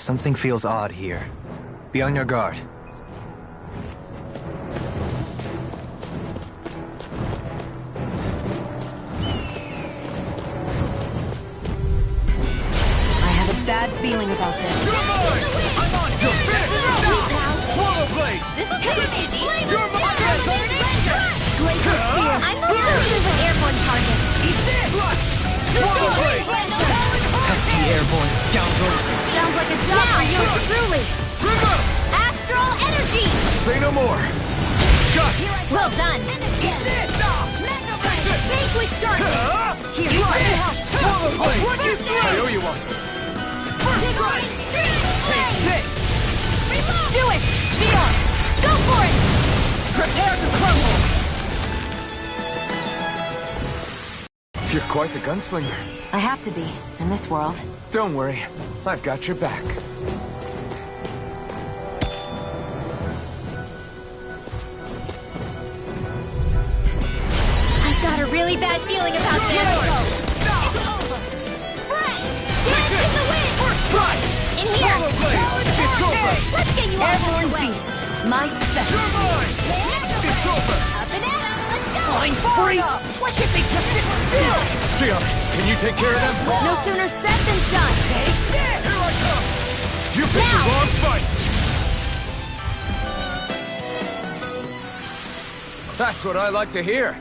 Something feels odd here. Be on your guard. I have a bad feeling about this. You're mine! I'm on your fist! Swallow blade! This will come in handy. You're mine! Glacier Spear! I'm not gonna use an airborne target. Eat this! Swallow blade! Pesky airborne scoundrels! Sounds like a job for you truly! Remember! Astral energy! Say no more! Got it! Well done. Eat this! Vanquish Dark. Here, try to help! Swallow blade! I owe you one! Take this! Do it! Shion! Go for it! Prepare to crumble! You're quite the gunslinger. I have to be, in this world. Don't worry, I've got your back. I've got a really bad feeling about this. Dance in the wind. First try! In here. Swallow blade! It's over! Let's get you out of Airborne the way. beasts, my special. You're mine! It's over! Up and out. Let's go. Fine freaks! Why can't they just sit still? Sion, can you take care of them? No sooner said than done! Here I come! You picked the wrong fight! That's what I like to hear.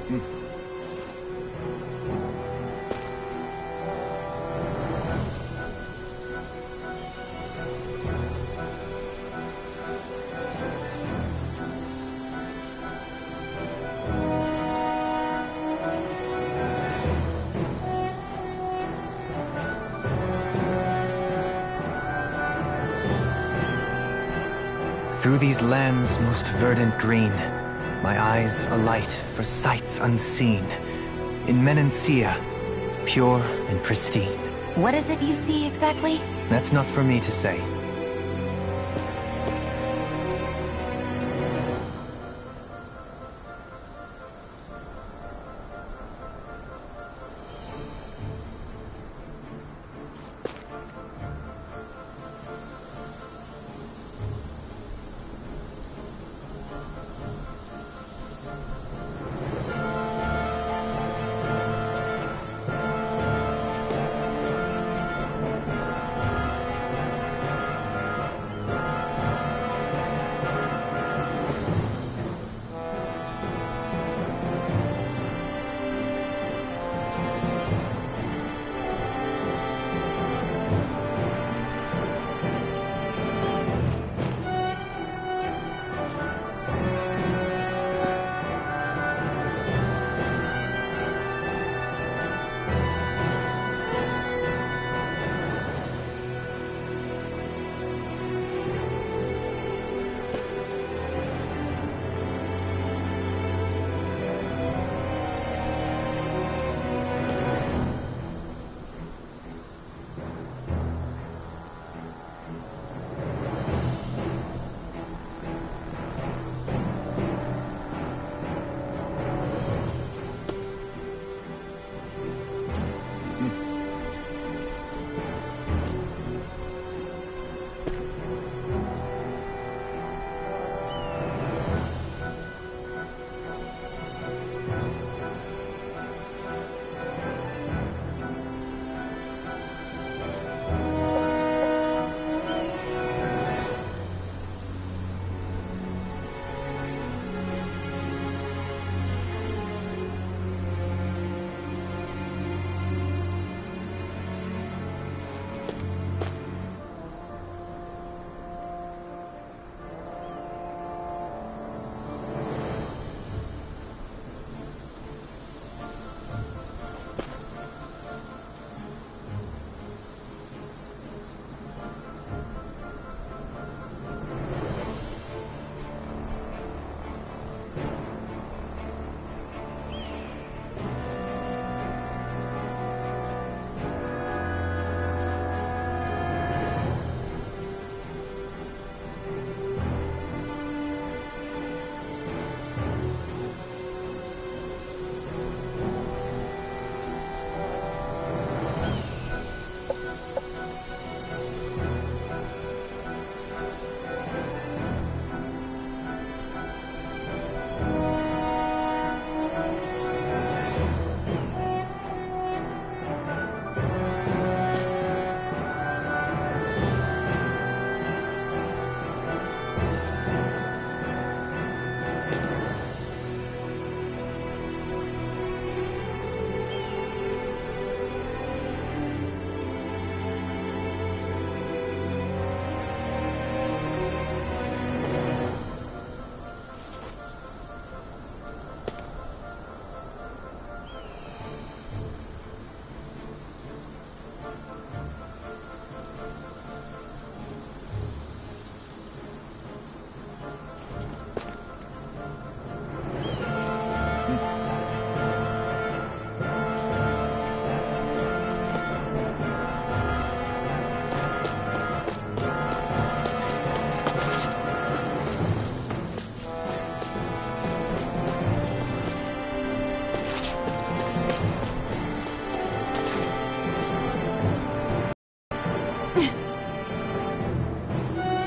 Through these lands most verdant green, my eyes alight for sights unseen. In Menancia, pure and pristine. What is it you see exactly? That's not for me to say.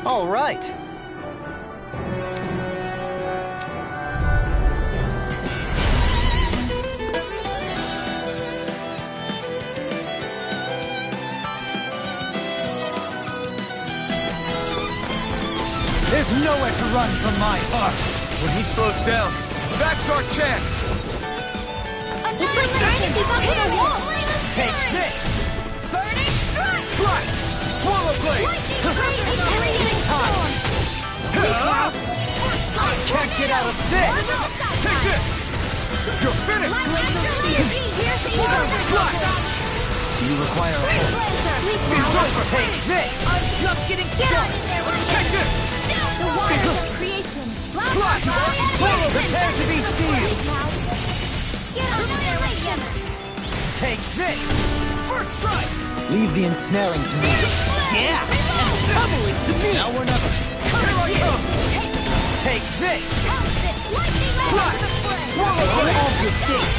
All right. There's nowhere to run from my heart. When he slows down, that's our chance. can't get out of this! Take this! You're finished! Do you require a hold? Take this! I'm just getting started! Take this! The waters of creation. Slash! Prepare to be sealed! Get on there with him. Take this! First strike! Leave the ensnaring to me. Yeah! And double it to me! Now we're not... Here I come! Take this! Slash! Swallow blade! All good things!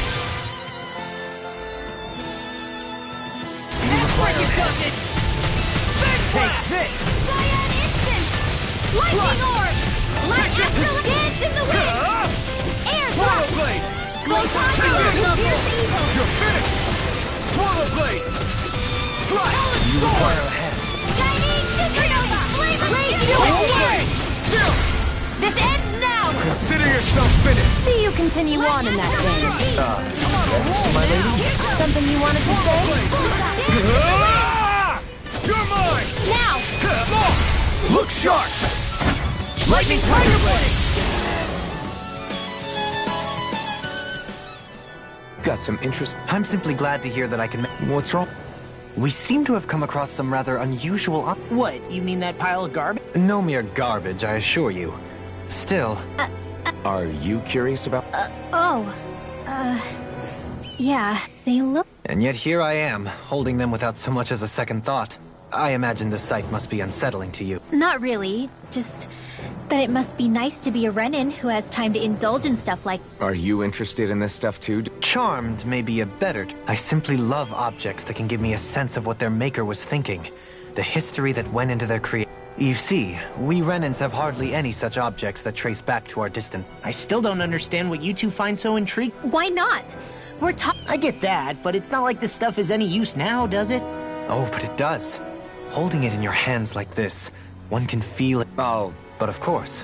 Take this! Lightning orb! Light astral dance in the wind! Air Swallow blast! blade! Photon Take orb! this! Pierce evil! You're finished! Swallow blade! Slash! You require a hand. Chinese supernova! Blade, do Swallow it! blade! Chill! This ends now! Consider yourself finished! See you continue on in that vein. Yes, my lady? Something you wanted to say? Ah! You're mine! Now! Look sharp! Lightning Tiger Blade! Got some interest. I'm simply glad to hear that I can. What's wrong? We seem to have come across some rather unusual. What, you mean that pile of garbage? No mere garbage, I assure you. Still. Are you curious about... Yeah, they look... And yet here I am, holding them without so much as a second thought. I imagine the sight must be unsettling to you. Not really, just that it must be nice to be a Renin who has time to indulge in stuff like... Are you interested in this stuff too? Charmed may be a better... I simply love objects that can give me a sense of what their maker was thinking. The history that went into their creation. You see, we Renins have hardly any such objects that trace back to our distant... I still don't understand what you two find so intriguing. Why not? We're talking... I get that, but it's not like this stuff is any use now, does it? Oh, but it does. Holding it in your hands like this, one can feel it. Oh, But of course,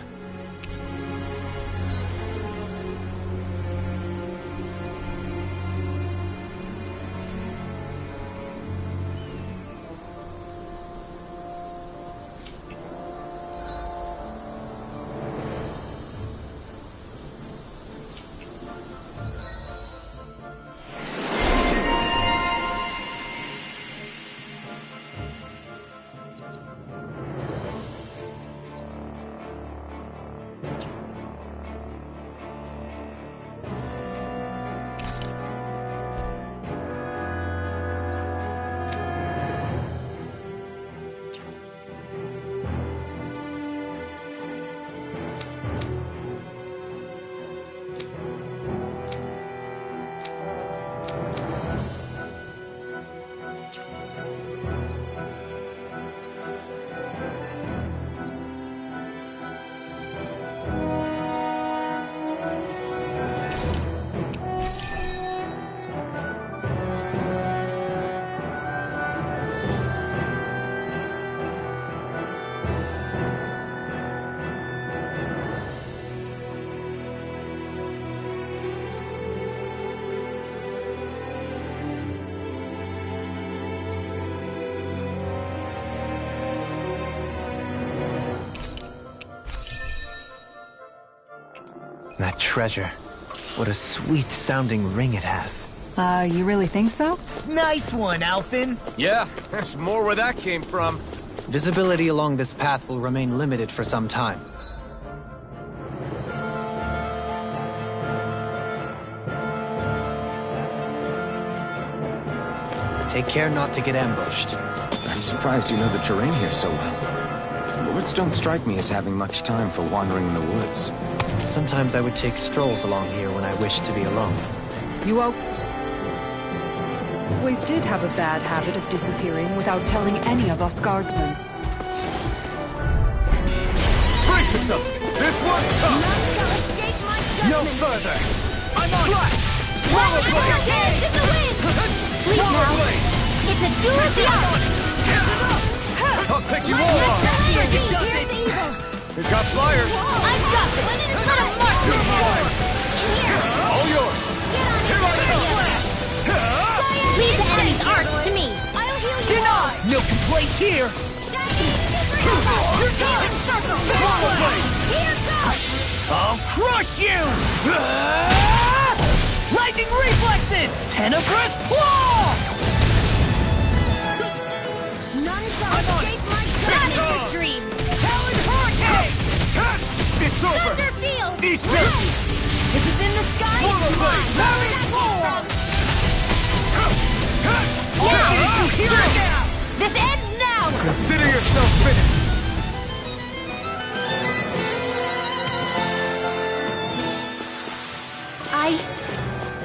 that treasure. What a sweet-sounding ring it has. You really think so? Nice one, Alphin. Yeah, there's more where that came from. Visibility along this path will remain limited for some time. Take care not to get ambushed. I'm surprised you know the terrain here so well. Lords don't strike me as having much time for wandering in the woods. Sometimes I would take strolls along here when I wished to be alone. You always did have a bad habit of disappearing without telling any of us guardsmen. Brace yourselves! This one's tough! No further! I'm on! Swallow blade! Dance in the wind! Sleep Swallow now. blade! It's a do or die! I'll take you all on! Pierce evil! You got fire! I've got this! Let him mark You're me! mine! All yours! Here I come! Leave the enemy's arts to me! I'll heal you all! Milk and plate here. Swallow blade! Here goes! I'll crush you! Lightning reflexes! Tenebrous claw! None shall escape my sight in your dreams! Talon hurricane! It's over! Thunder field! Eat this! If it's in the sky, Swallow it's blade! mine! Parry form! Yeah. Here it now! This ends now! Consider yourself finished!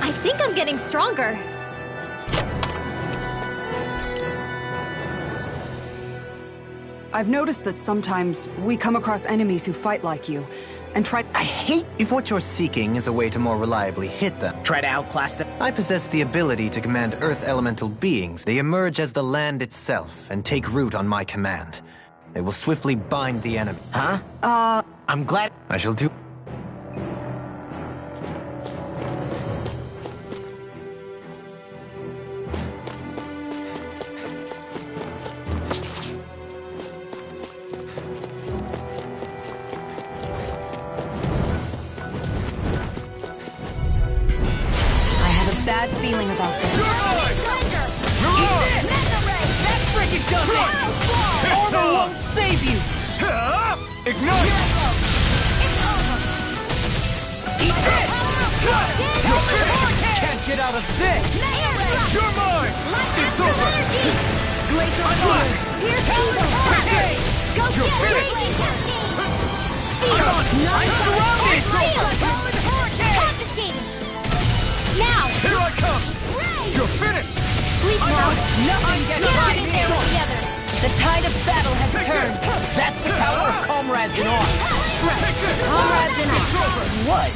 I think I'm getting stronger. I've noticed that sometimes we come across enemies who fight like you, and try— I hate if what you're seeking is a way to more reliably hit them. Try to outclass them. I possess the ability to command Earth elemental beings. They emerge as the land itself and take root on my command. They will swiftly bind the enemy. Huh? I'm glad. I shall do. bad feeling about this. That freaking does it! Armor won't save you! Ignite! Eat this! Can't get out of this! You're mine! It's over! Glacial sword! Pierce evil! Go You're get finished! I'm surrounded! Confiscating! Now! Here I come! You're finished! Sleep now! Nothing gets Get me! in there with the others! The tide of battle has turned. That's the power of comrades in arms. Take this! Comrades in It's arms. over! What?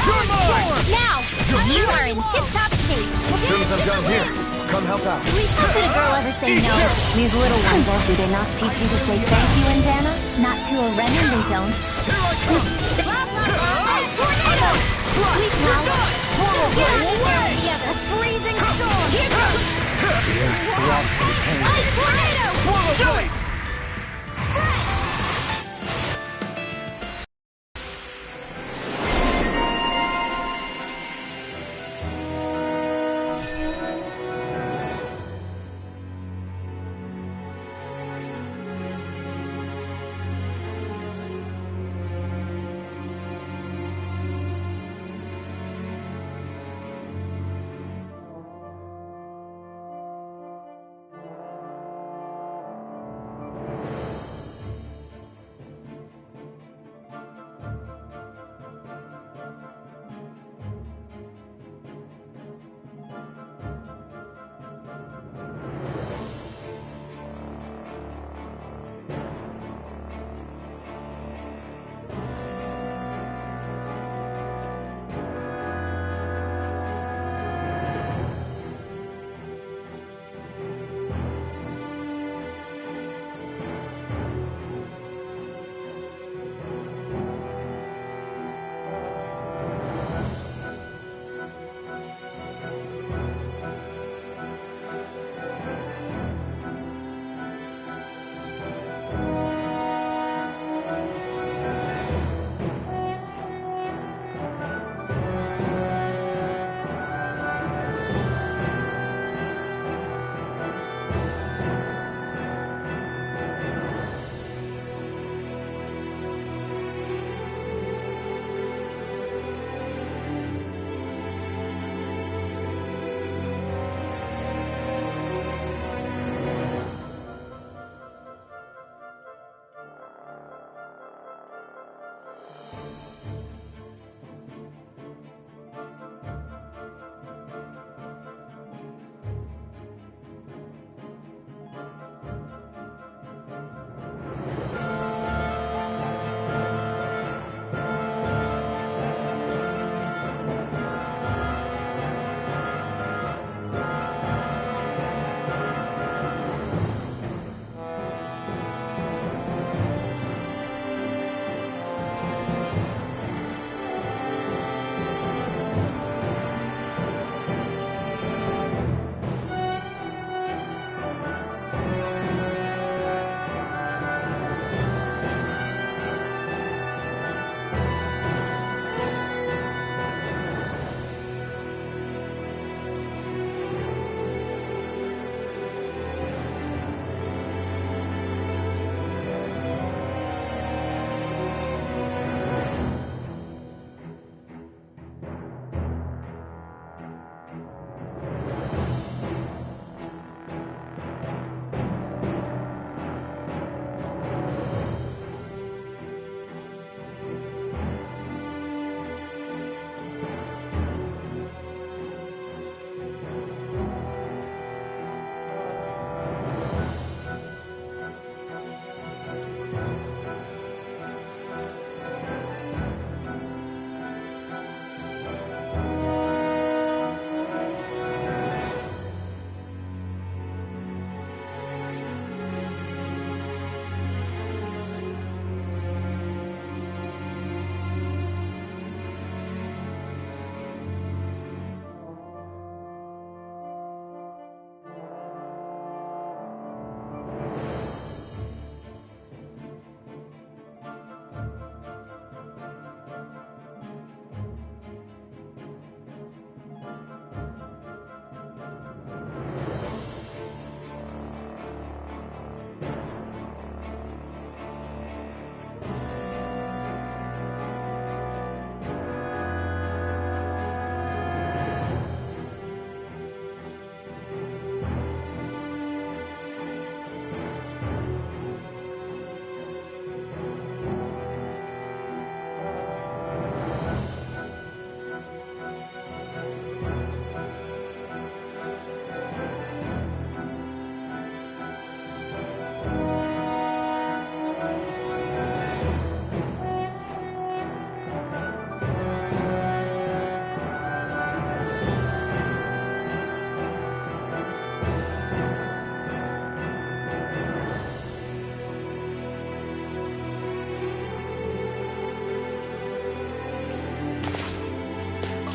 You're mine! Now! You are in tip-top shape! As soon as I'm done here, come help out. How could a girl ever say no? These little ones, do they not teach you to say thank you, Indiana? Not to a Renan, they don't. Here I come! Tornado! Sleep now! Swallow Get blade away! the other! A freezing storm! Here goes! Ice tornado! Swallow blade!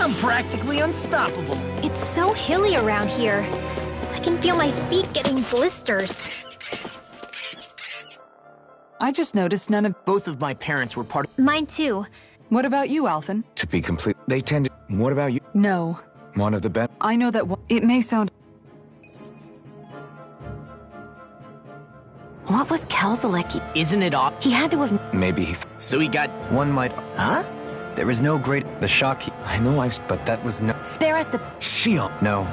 I'm practically unstoppable. It's so hilly around here. I can feel my feet getting blisters. I just noticed none of... Both of my parents were part of... Mine too. What about you, Alphen? To be complete, they tend to... What about you? No. One of the best... I know that it may sound... What was Kelzelik? Isn't it off? He had to have... Maybe he... So he got... One might... Huh? There is no great... The shock... I know I've... But that was no... Spare us the... Shion! No.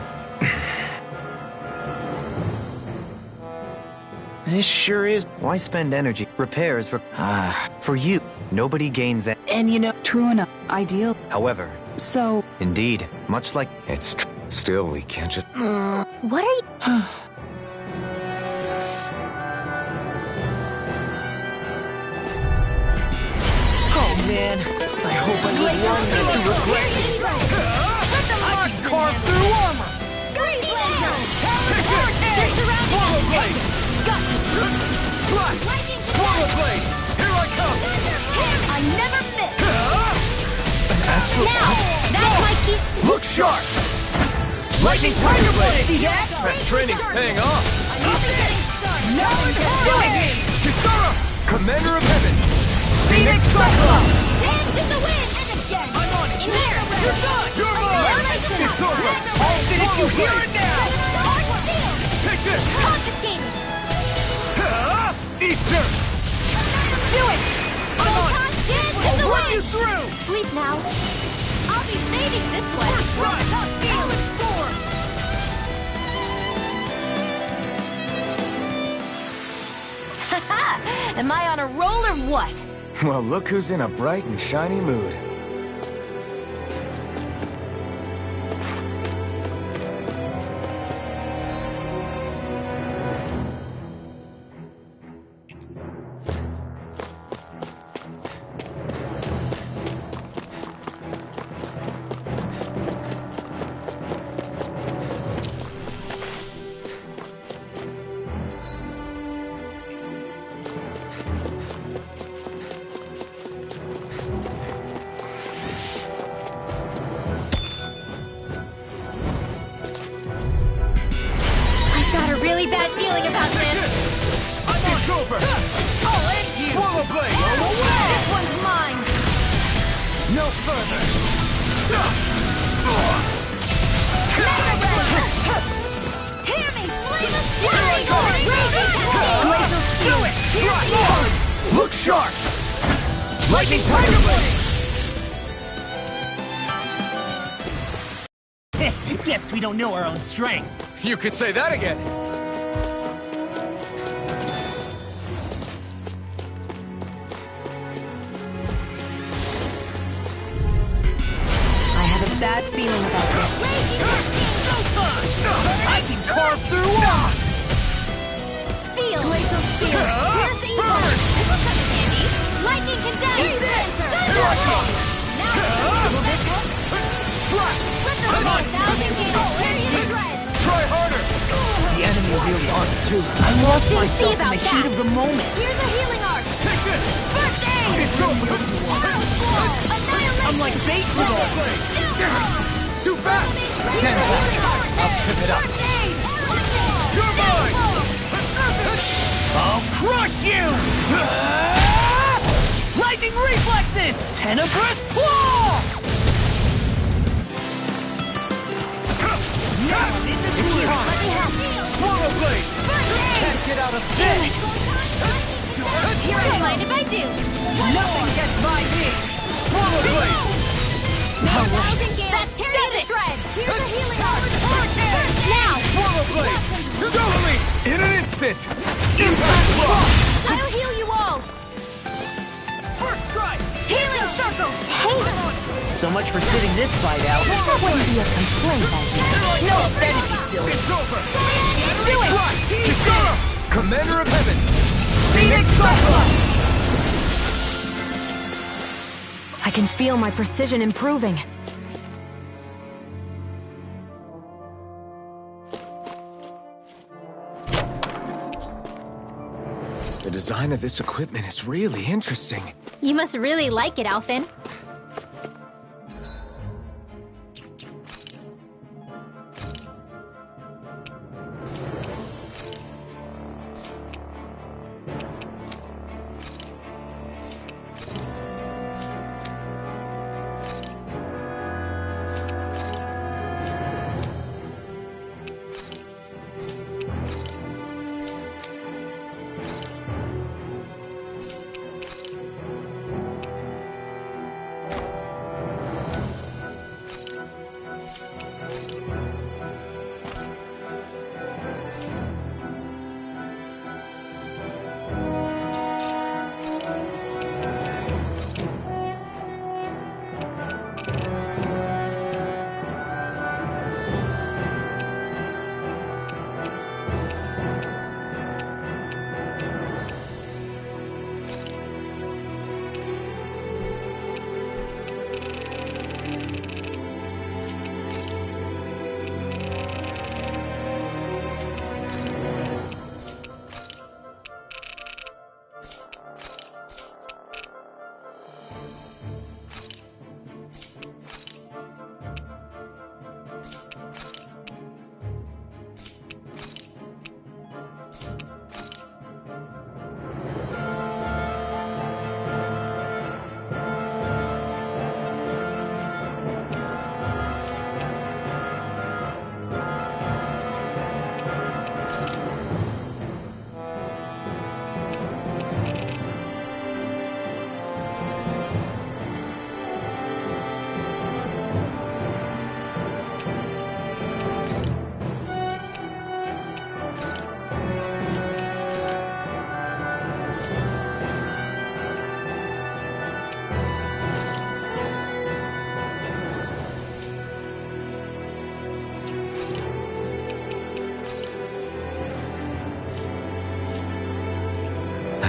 This sure is... Why spend energy? Repairs... For you, nobody gains... And you know... True enough. Ideal. However, So... indeed, much like... It's... Still, we can't just... What are you... Oh, man. I hope I live long enough to regret it. I can carve through armor! Swallow Blade! Swallow Blade! Here I come! I never miss! Astral... Now! That's my key! Look sharp! Lightning Tiger Blade! See that? That training's paying off! Do it! Kisara! Commander of Heaven! Phoenix Cyclone! Dance in the wind! And again! I'm on it! In here! You're done! You're mine! It's over! I'll finish you here and now! Take this! Confiscated! Easter! Do it! I'm on it! Dance in I'll the run you wind! through! Sleep now. I'll be saving this one. Right! Feel it soar! Haha! Am I on a roll or what? Well, look who's in a bright and shiny mood. I've got a really bad feeling about this. It's over! I'll end you! Swallow Blade! This one's mine. No further! Hear me, flame of fury! Glacial steel! Look sharp! Lightning Tiger Blade! Guess we don't know our own strength. You could say that again! I have a bad feeling about this. I can carve through armor! Seal! Glacial steel! Here's the evil! This will come in handy! Lightning condense! Thunder! Now, will this help? Flip the Come on! 1,000 gauge period dread! Try harder! The enemy really wants to. I lost See myself in about the heat that. of the moment. Here's a healing arc! Take this! First aid! It's over! Annihilation! I'm like bait to all. It's too fast! Stand back. I'll trip it up. You're mine! I'll crush you! Lightning reflexes! Tenebrous claw! Now I'm in the clear! Swallow Blade! Can't get out of bed! Don't mind if I do! Nothing gets by me! Swallow Blade! That's period dread! Here's a healing arc! Now! Swallow Blade! Totally! In an instant! Impact block! I'll heal you all! First strike! Healing circle! Hey! So much for sitting this fight out. That wouldn't be a complaint, I guess. No offense, silly. It's over! Do it! Kisara! Commander of Heaven! Phoenix Cyclone! I can feel my precision improving. The design of this equipment is really interesting. You must really like it, Alphen.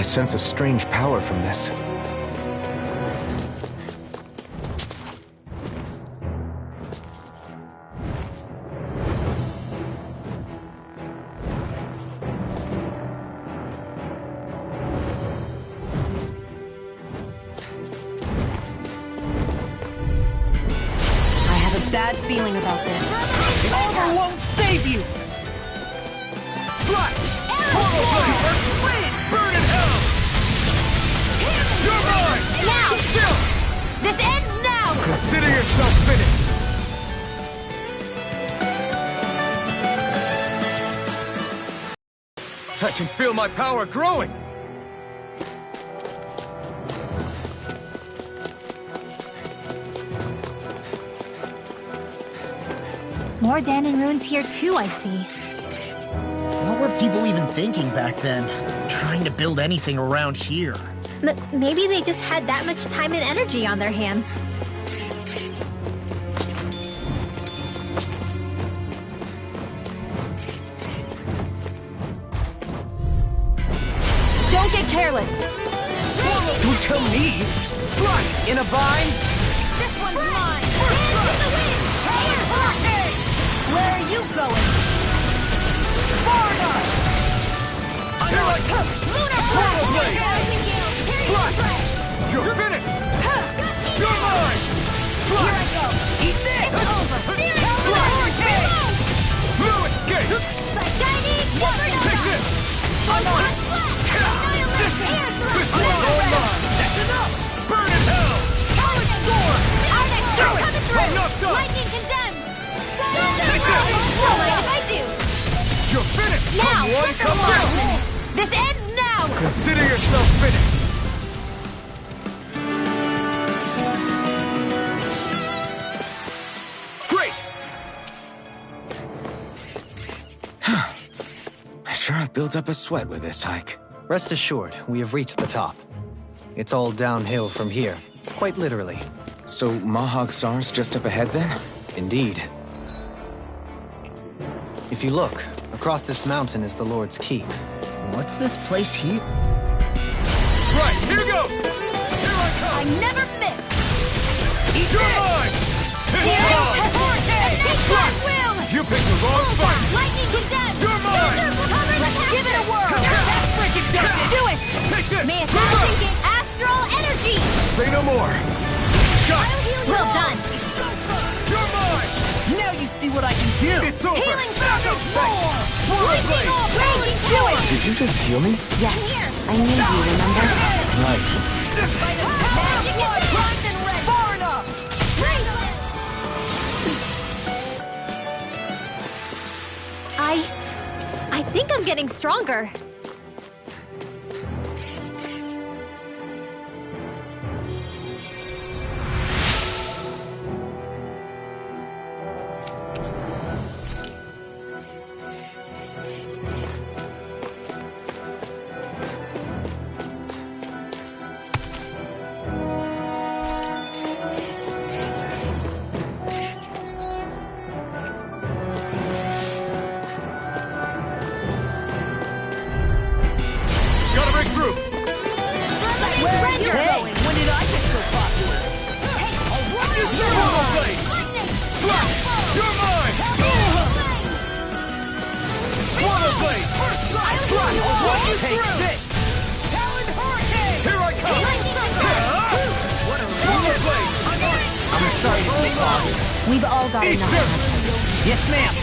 sense a strange power from this. Bad feeling about this. Armor won't save you! Slash! Portal blade! Wait! Burn in hell! You're mine! Now! Chill! This ends now! Consider yourself finished! I can feel my power growing! More Danon runes here too, I see. What were people even thinking back then? Trying to build anything around here? Maybe they just had that much time and energy on their hands. Don't get careless. Don't tell me! Slash! In a bind! This one's mine! Where are you going? Varna! Here I come! Lunar Portal blade! Slash! You're finished! You're mine! Slash! Here I go! Eat this! It's over! Slash! No escape! Shiny Supernova! Take this! I'm on it! This one's all mine! That's enough! Burn in hell! Power Storm! Our next turn coming through! I'm not done! Lightning condemned! Take this! What if I do? You're finished! Now! Come one, come two! This ends now! Consider yourself finished! Great! I sure have built up a sweat with this hike. Rest assured, we have reached the top. It's all downhill from here, quite literally. So Mahag Sar's just up ahead then? Indeed. If you look, across this mountain is the Lord's Keep. What's this place here? Right, here goes! Here I come! I never miss! You're mine! Here It's Take that will! You picked the wrong fight! Lightning condemned! You're mine! Let's give it a whirl! That's freaking damage! Do it! Take this! May it get astral energy! Say no more! Got it! Well done! You're mine! Now you see what I can do! It's over! Healing Battle roar! Lightning all raging! Do it! Did you just heal me? Yes, I need you, remember? Right. By the magic is primed and ready! Varna! I think I'm getting stronger. Take this! Talon Hurricane! Here I come! What a roller blade! I'm sorry to be bothered. We've all got Eat enough. this! Yes, ma'am.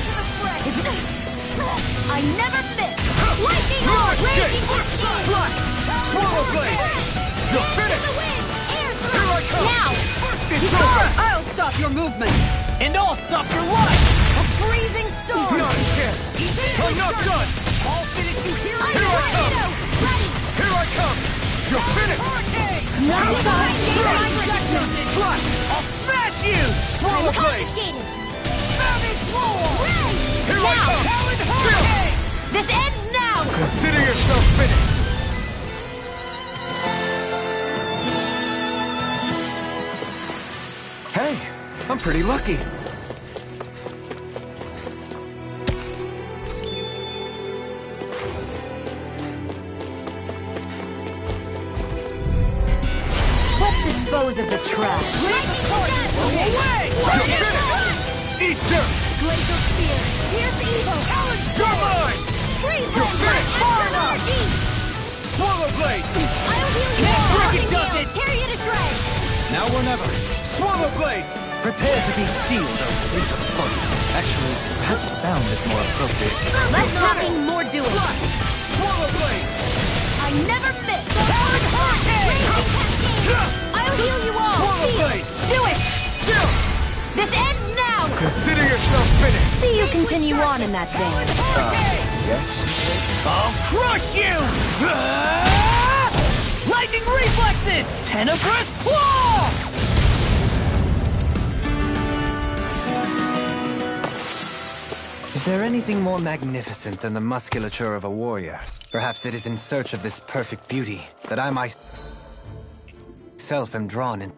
I never miss! Lightning all raging Slash! Swallow blade! You're finished! Here I come! Now! It's over! I'll stop your movement! And I'll stop your life! A freezing storm! Not a chance! I'm not done! I'll finish you here! Here I come! Here I come! You're finished! Now behind Slash! I'll smash you! Swallow blade! confiscated! Savage roar! Here I Now! come! Chill! This ends now! Consider yourself finished! Hey, I'm pretty lucky. dispose of the trash. Away! Eat dirt! Glacial Spear. Pierce evil. You're mine! Freeze You're Blade. finished. Far enough. Swallow Blade! I'll heal you Next all. cricket Nothing does down. it. Tear you to shreds. Now or never. Swallow Blade! Prepare to be sealed, O fleet of foot. Actually, perhaps bound is more appropriate. Less talking, more doing. Swallow Blade! I never miss. Talon Hurricane! I'll heal you all. Swallow See. Blade! Do it. Still! This ends now. Consider yourself finished! See you continue on in that vein. Yes? I'll crush you! Lightning reflexes! Tenebrous claw! Is there anything more magnificent than the musculature of a warrior? Perhaps it is in search of this perfect beauty that I myself am drawn in.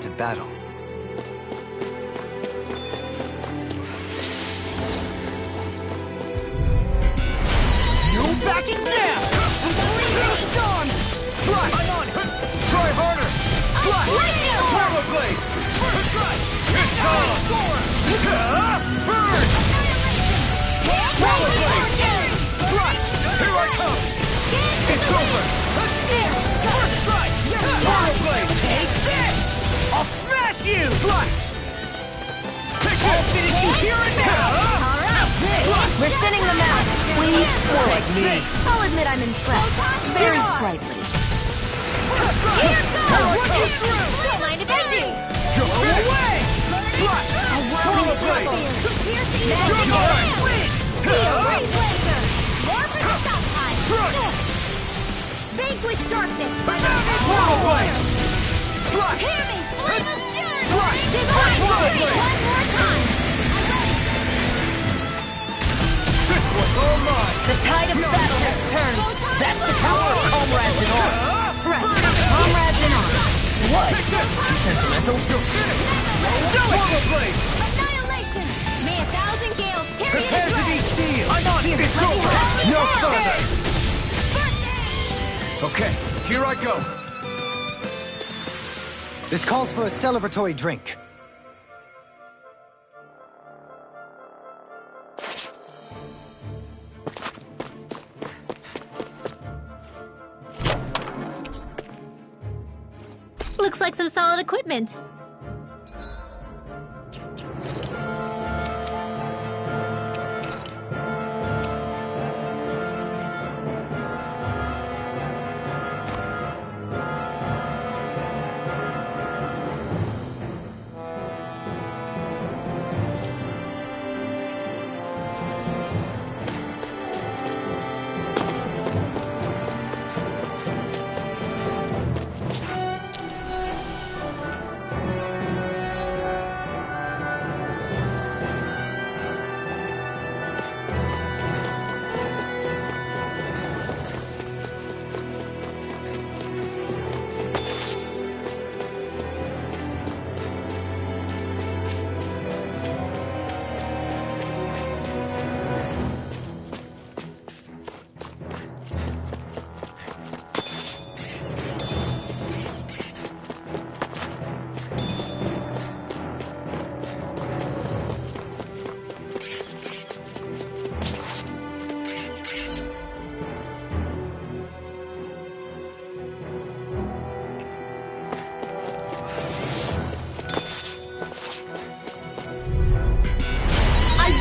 To battle. No backing down! Dawn! Strike! I'm on! Try harder! Strike! Swallow blade! Strike! It's on! Burn! Swallow blade! Strike! Here I come! It's over! First strike! Swallow blade! Take this! I'll smash you! Strike! I'll finish you here and now! We're thinning them out. We Take me! I'll admit I'm impressed. Very slightly. Here goes! Don't mind if I do. Go away! Strike! Swallow blade! More for the stop time. Vanquish darkness. Swallow blade! Strike! Hear me, flame of fury. Strike! Divine Swallow fury. blade! One more time. This one's all mine! The tide of battle has turned. That's the power of comrades in arms. Right. Comrades in arms. What? Take this! Sentimental? You're finished! Swallow blade! Annihilation. May 1,000 gales tear you to Prepare to be shreds. sealed! I'm on! It's over! No further! Okay, here I go! This calls for a celebratory drink. Looks like some solid equipment.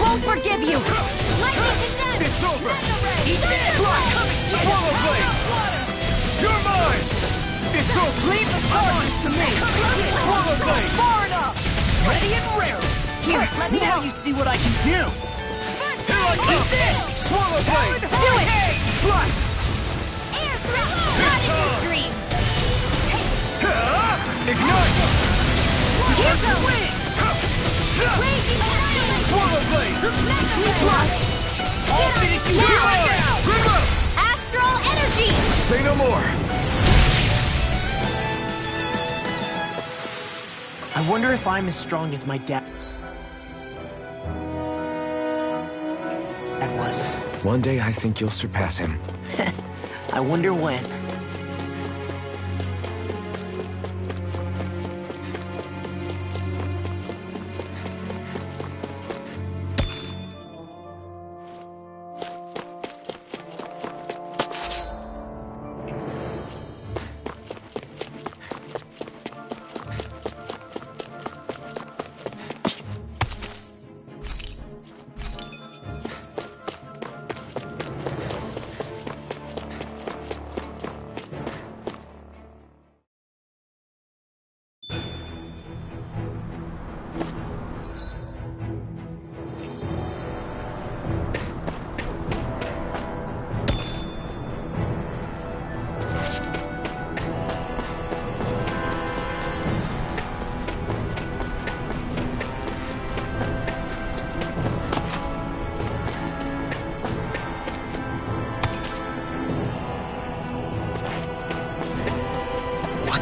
won't forgive you! Lightning condemned! It's over! Eat this! Swallow blade! You're mine! It's over! Leave the target to me! Swallow blade! Far enough! Ready and rare! Here, let me Now help. you see what I can do! Here I come! Swallow blade! Do it! Strike! Air thrust! Prodigy stream! Ignite! Here goes! Raging annihilation! Swallow blade! I'll finish you right now! Remote! Astral energy! Say no more! I wonder if I'm as strong as my dad was. One day I think you'll surpass him. I wonder when.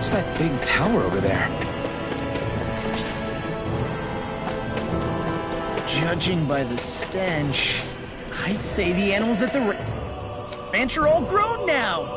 What's that big tower over there? Judging by the stench, I'd say the animals at the ranch are all grown now.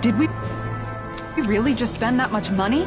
Did we really just spend that much money?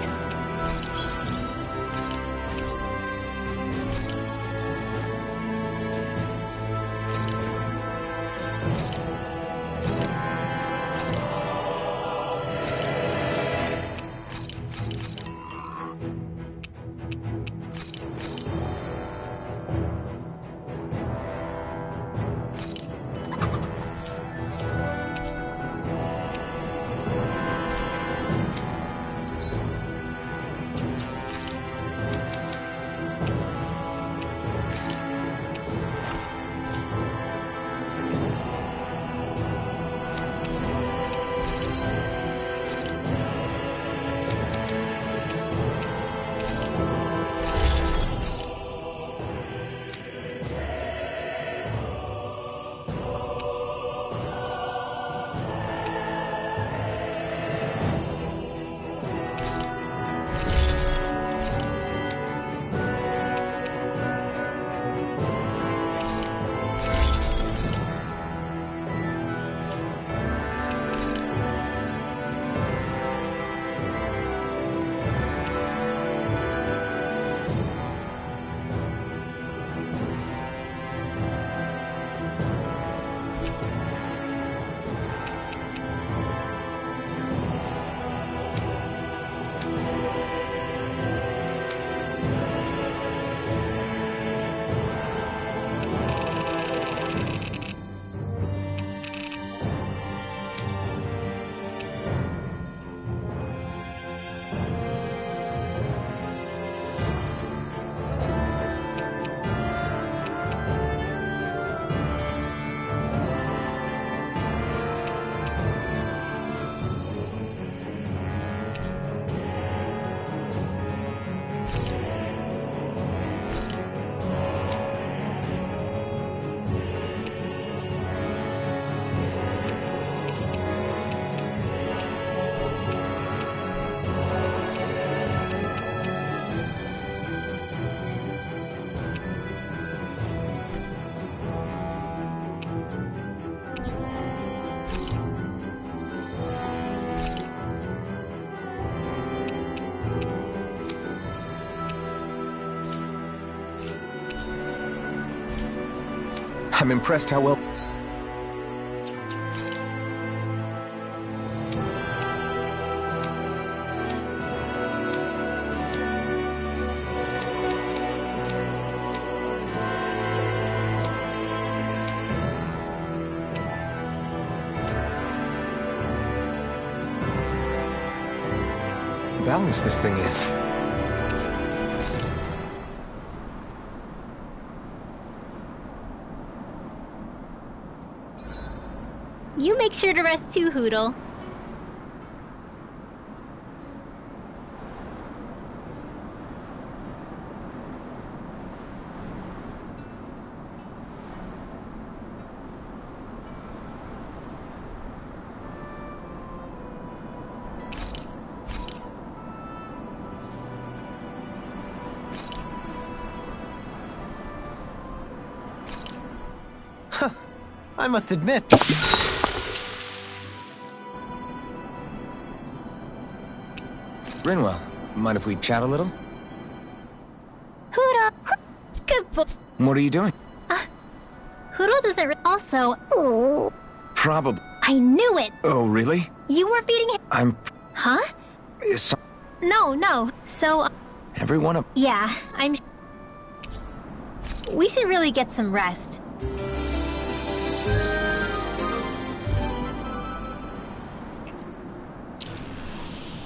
I'm impressed how well... balanced this thing is. You make sure to rest too, Hootle. I must admit... Rinwell, mind if we chat a little? Hootle! Good boy. What are you doing? Hootle doesn't also... Oh. Probably. I knew it! Oh, really? You were feeding him... I'm... Huh? Is some... No. So... Everyone up... Yeah, I'm... We should really get some rest.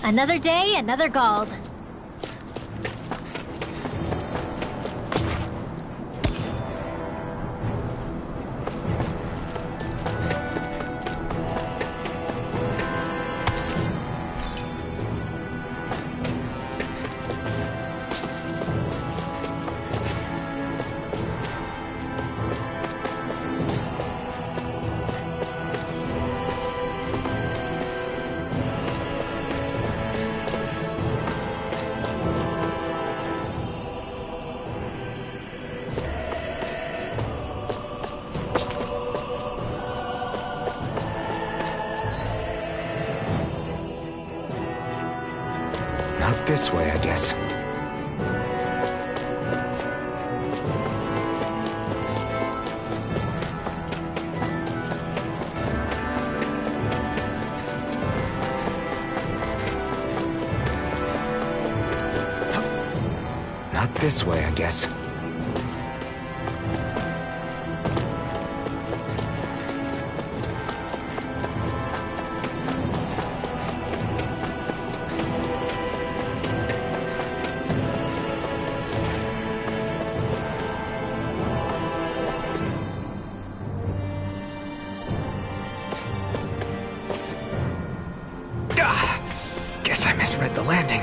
Another day, another Gald. Not this way, I guess. Not this way, I guess. Guess I misread the landing.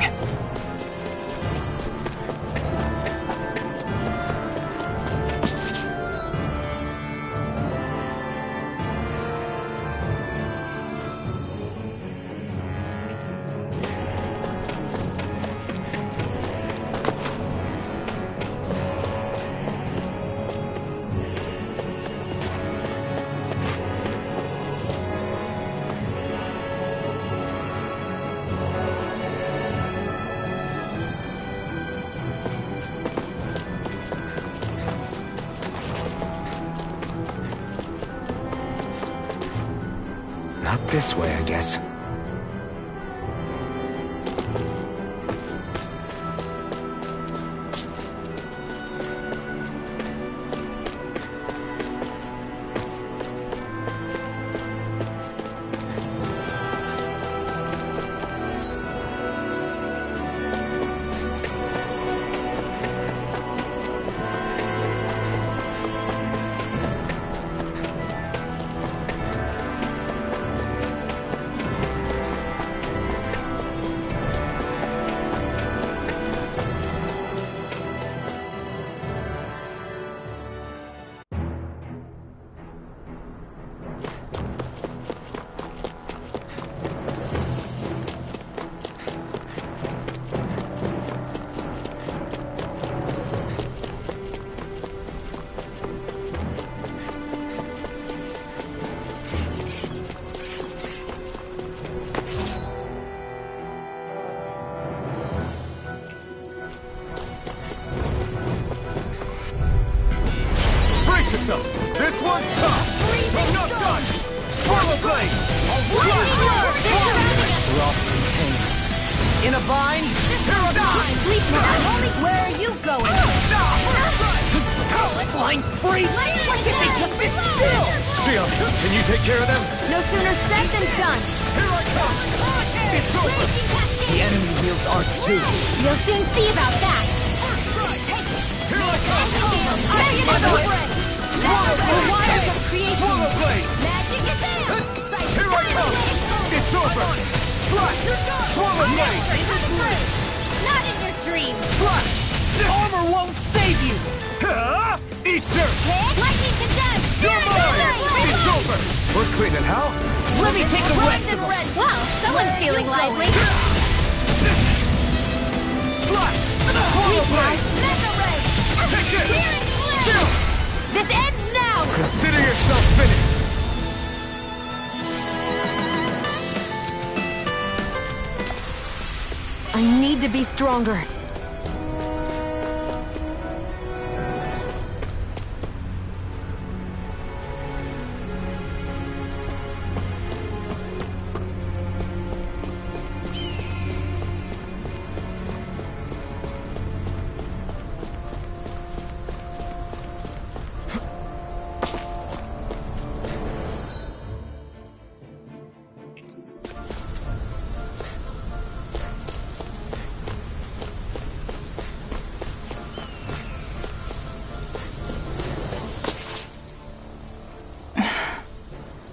Not this way, I guess. In a bind? Sleep now. Where are you going? Flying freaks! Why can't they just sit still? Shion, can you take care of them? No sooner said than done. Here I come! It's over! The enemy wields arts too. You'll soon see about that. Here I come! The waters of creation. Swallow blade! Magic is there. Here I come! It's over! Slash! Swallow blade! Not in your dreams. Slash! Armor won't save you! Eat dirt! Lightning condemned. You're mine! It's over! We're cleaning house! Let me take the rest of them! Well, someone's feeling lively. Slash! Swallow blade! Mega ray. Take this! Clear and clear. Chill! This ends now. Consider yourself finished! I need to be stronger.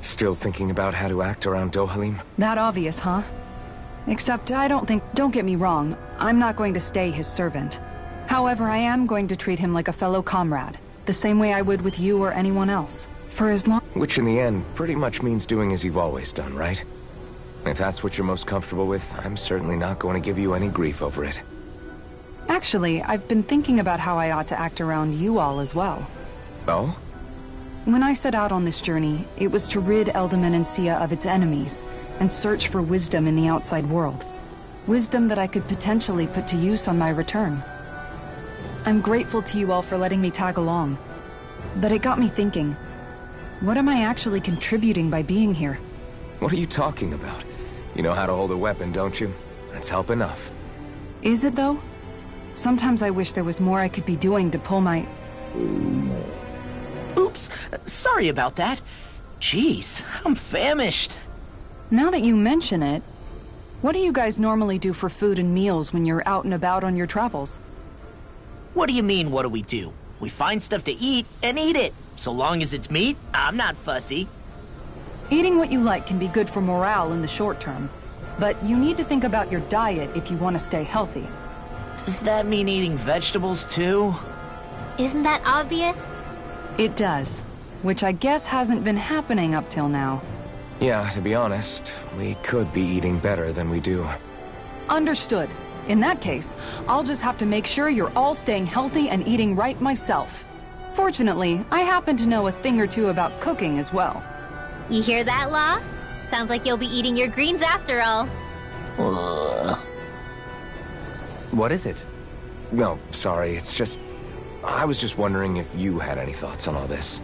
Still thinking about how to act around Dohalim? That obvious, huh? Except don't get me wrong, I'm not going to stay his servant. However, I am going to treat him like a fellow comrade, the same way I would with you or anyone else. For as long— Which in the end pretty much means doing as you've always done, right? If that's what you're most comfortable with, I'm certainly not going to give you any grief over it. Actually, I've been thinking about how I ought to act around you all as well. Oh? When I set out on this journey, it was to rid Eldaman and Sia of its enemies, and search for wisdom in the outside world. Wisdom that I could potentially put to use on my return. I'm grateful to you all for letting me tag along. But it got me thinking, what am I actually contributing by being here? What are you talking about? You know how to hold a weapon, don't you? That's help enough. Is it though? Sometimes I wish there was more I could be doing to pull my— Oops, sorry about that. Jeez, I'm famished. Now that you mention it, what do you guys normally do for food and meals when you're out and about on your travels? What do you mean, what do we do? We find stuff to eat and eat it. So long as it's meat, I'm not fussy. Eating what you like can be good for morale in the short term, but you need to think about your diet if you want to stay healthy. Does that mean eating vegetables too? Isn't that obvious? It does, which I guess hasn't been happening up till now. Yeah, to be honest, we could be eating better than we do. Understood. In that case, I'll just have to make sure you're all staying healthy and eating right myself. Fortunately, I happen to know a thing or two about cooking as well. You hear that, Law? Sounds like you'll be eating your greens after all. What is it? No, sorry, it's just... I was just wondering if you had any thoughts on all this.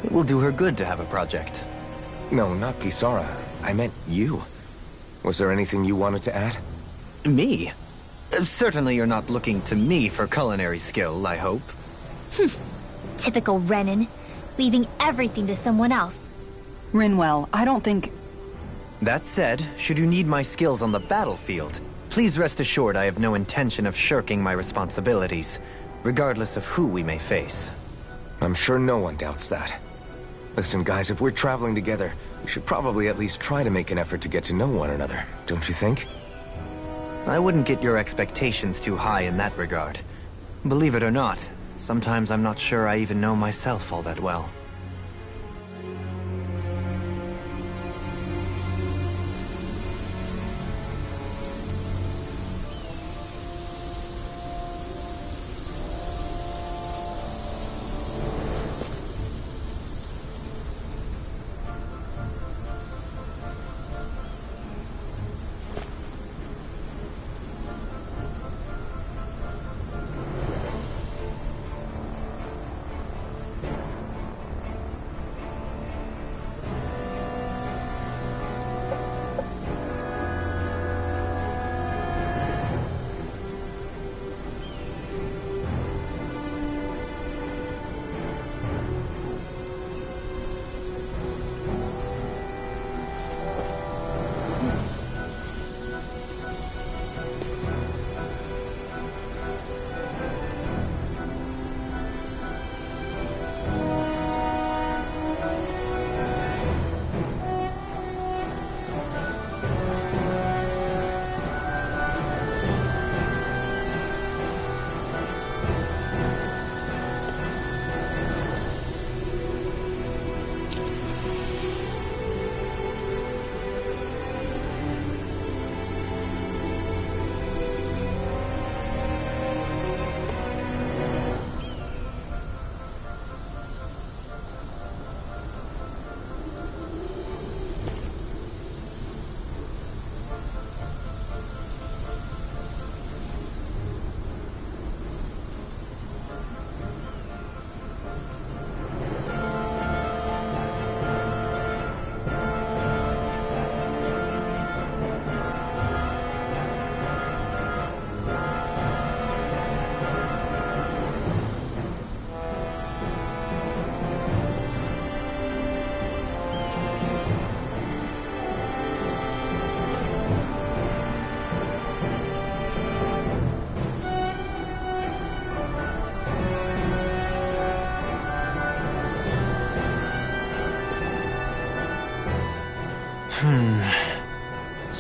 It will do her good to have a project. No, not Kisara. I meant you. Was there anything you wanted to add? Me? Certainly you're not looking to me for culinary skill, I hope. Typical Renan, leaving everything to someone else. Rinwell, I don't think— That said, should you need my skills on the battlefield, please rest assured I have no intention of shirking my responsibilities, regardless of who we may face. I'm sure no one doubts that. Listen, guys, if we're traveling together, we should probably at least try to make an effort to get to know one another, don't you think? I wouldn't get your expectations too high in that regard. Believe it or not, sometimes I'm not sure I even know myself all that well.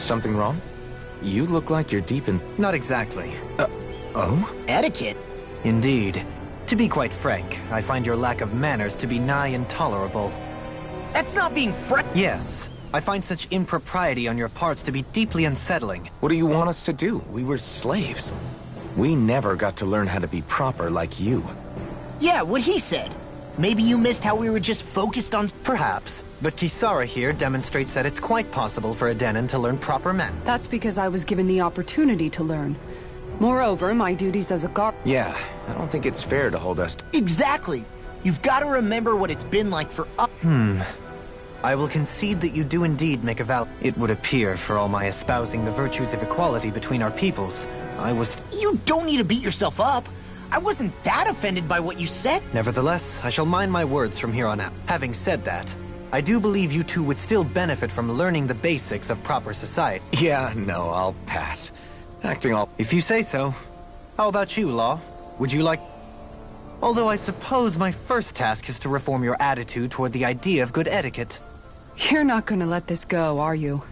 Something wrong? You look like you're deep in... Not exactly. Oh? Etiquette? Indeed. To be quite frank, I find your lack of manners to be nigh intolerable. That's not being Yes. I find such impropriety on your parts to be deeply unsettling. What do you want us to do? We were slaves. We never got to learn how to be proper like you. Yeah, what he said. Maybe you missed how we were just focused on... Perhaps. But Kisara here demonstrates that it's quite possible for a Denon to learn proper manners. That's because I was given the opportunity to learn. Moreover, my duties as a guard... Yeah, I don't think it's fair to hold us... Exactly. You've got to remember what it's been like for us. I will concede that you do indeed make a vow. It would appear, for all my espousing the virtues of equality between our peoples, I was... You don't need to beat yourself up. I wasn't that offended by what you said. Nevertheless, I shall mind my words from here on out. Having said that, I do believe you two would still benefit from learning the basics of proper society. Yeah, no, I'll pass. Acting all... If you say so. How about you, Law? Would you like... Although I suppose my first task is to reform your attitude toward the idea of good etiquette. You're not gonna let this go, are you?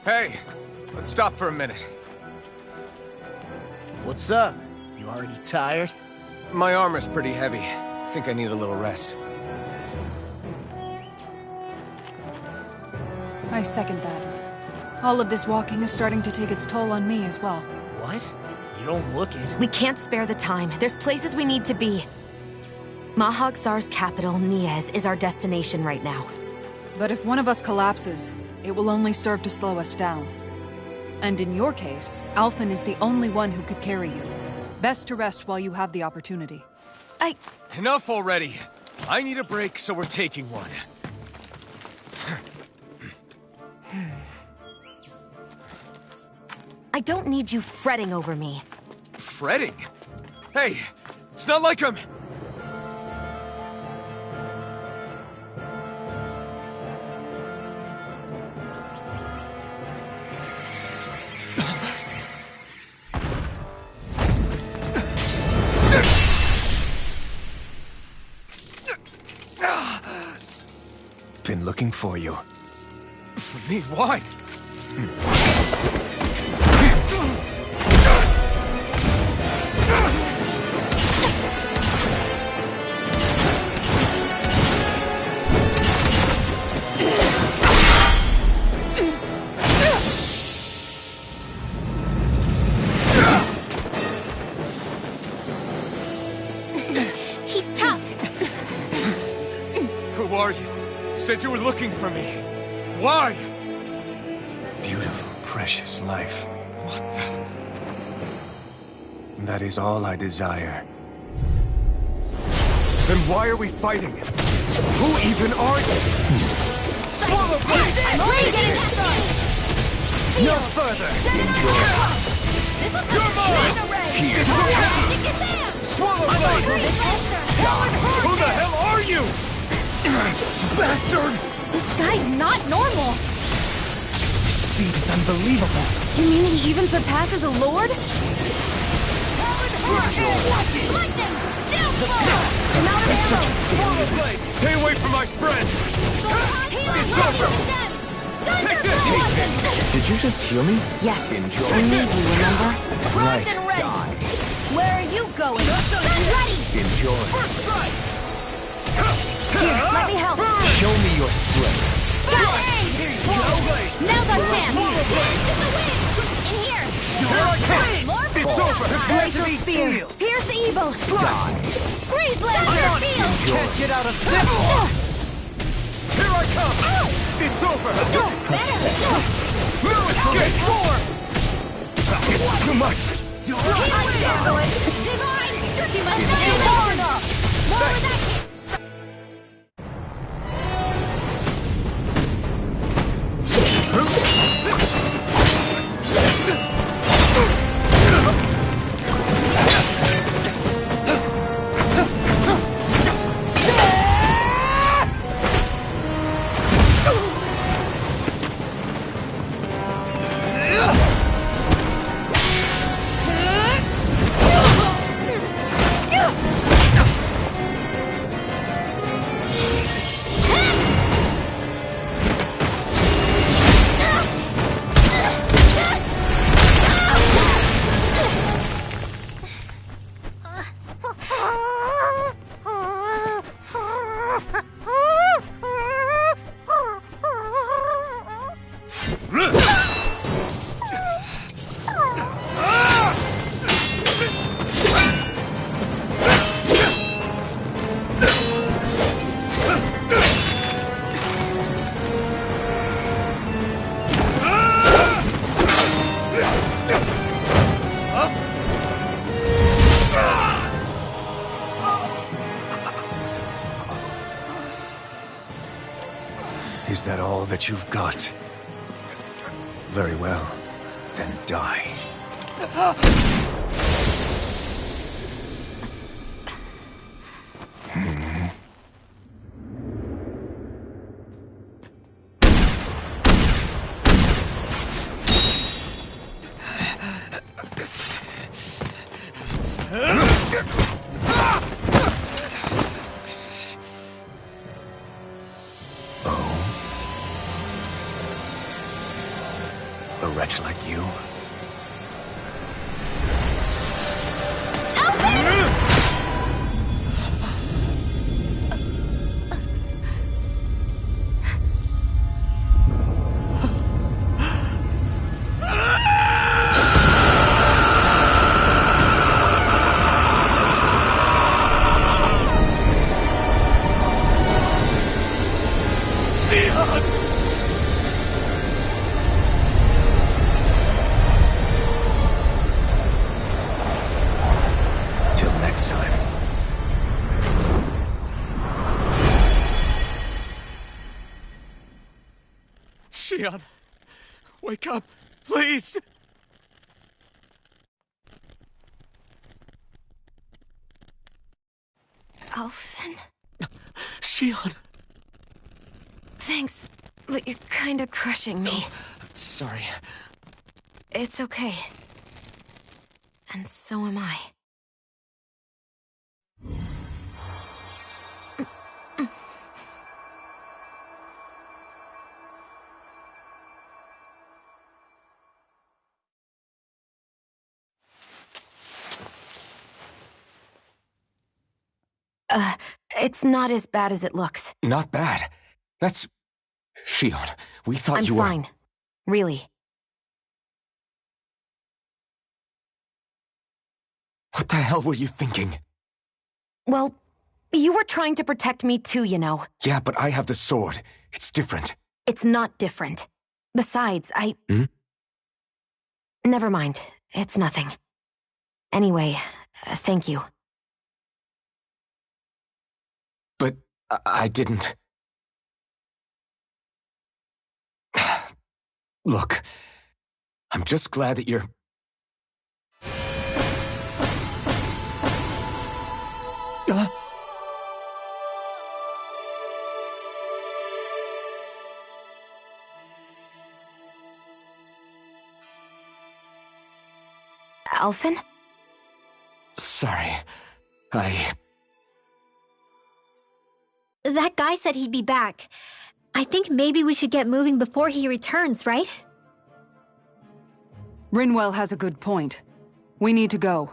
Hey, let's stop for a minute. What's up? You already tired? My armor's pretty heavy. I think I need a little rest. I second that. All of this walking is starting to take its toll on me as well. What? You don't look it. We can't spare the time. There's places we need to be. Mahag Saar's capital, Niez, is our destination right now. But if one of us collapses, it will only serve to slow us down. And in your case, Alphen is the only one who could carry you. Best to rest while you have the opportunity. Enough already! I need a break, so we're taking one. I don't need you fretting over me. Fretting? Hey, it's not like I'm... Been looking for you. For me? Why? He's tough. Who are you? You said you were looking for me. Why? Beautiful, precious life. What the... That is all I desire. Then why are we fighting? Who even are you? Swallow blade! No further! You're mine! Here! Swallow blade! Who the hell are you? Bastard! This guy's not normal. Speed is unbelievable. You mean he even surpasses a lord? Lightning! Downfall! I'm out of ammo! Swallow blade! Stay away from my friend! It's over! Take this! Did you just heal me? Yes. Enjoy. I need you, remember? Right. And ready. Die. Where are you going? Ready! Enjoy. Here, let me help. Show me your strength. Got it! Now's our chance! In here! Here I come! More It's over! Glacial Spear! Pierce the Evo! Die. Freeze Lancer! Field! Can't get out of this! Here I come! It's over! No escape! It's too much! all that you've got. Very well. Then die. A wretch like you? Till next time. Shion, wake up, please! Alphen? Shion! Thanks, but you're kinda crushing me. Sorry. It's okay. And so am I. It's not as bad as it looks. Not bad. That's... Shion, we thought I'm you were... fine. Really. What the hell were you thinking? Well, you were trying to protect me too, you know. Yeah, but I have the sword. It's different. It's not different. Besides, Never mind. It's nothing. Anyway, thank you. But I didn't... Look, I'm just glad that you're... Alphen? Sorry. That guy said he'd be back. I think maybe we should get moving before he returns, right? Rinwell has a good point. We need to go.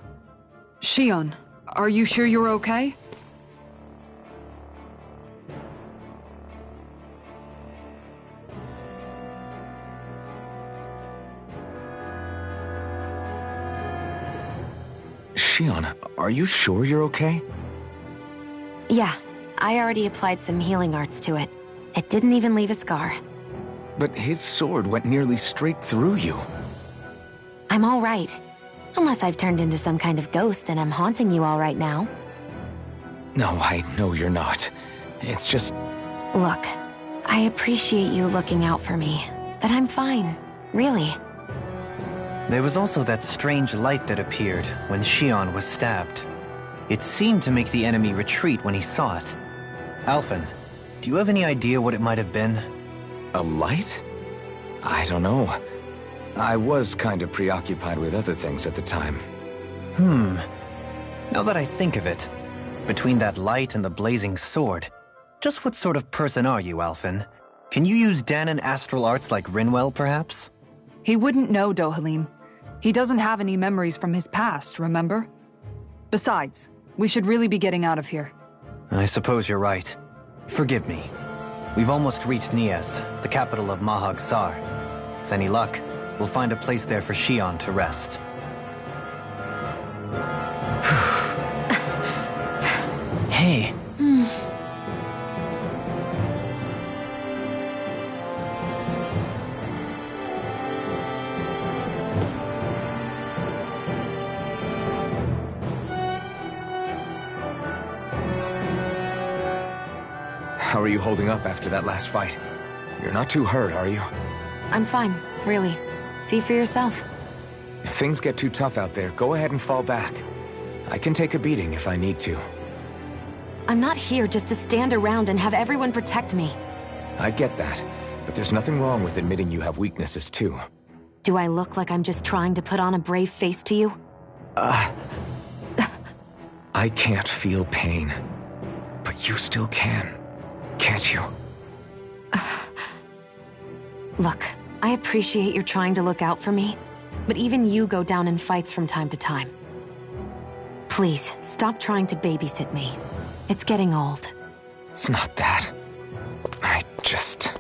Shion, are you sure you're okay? Shion, are you sure you're okay? Yeah, I already applied some healing arts to it. It didn't even leave a scar. But his sword went nearly straight through you. I'm all right. Unless I've turned into some kind of ghost and I'm haunting you all right now. No, I know you're not. It's just... Look, I appreciate you looking out for me, but I'm fine, really. There was also that strange light that appeared when Shion was stabbed. It seemed to make the enemy retreat when he saw it. Alphen, do you have any idea what it might have been? A light? I don't know. I was kind of preoccupied with other things at the time. Now that I think of it, between that light and the blazing sword, just what sort of person are you, Alphen? Can you use Dahnan astral arts like Rinwell, perhaps? He wouldn't know, Dohalim. He doesn't have any memories from his past, remember? Besides, we should really be getting out of here. I suppose you're right. Forgive me. We've almost reached Niez, the capital of Mahag Saar. With any luck, we'll find a place there for Shion to rest. Hey. How are you holding up after that last fight? You're not too hurt, are you? I'm fine, really. See for yourself. If things get too tough out there, go ahead and fall back. I can take a beating if I need to. I'm not here just to stand around and have everyone protect me. I get that, but there's nothing wrong with admitting you have weaknesses too. Do I look like I'm just trying to put on a brave face to you? I can't feel pain. But you still can, can't you? Look, I appreciate you're trying to look out for me, but even you go down in fights from time to time. Please, stop trying to babysit me. It's getting old. It's not that. I just...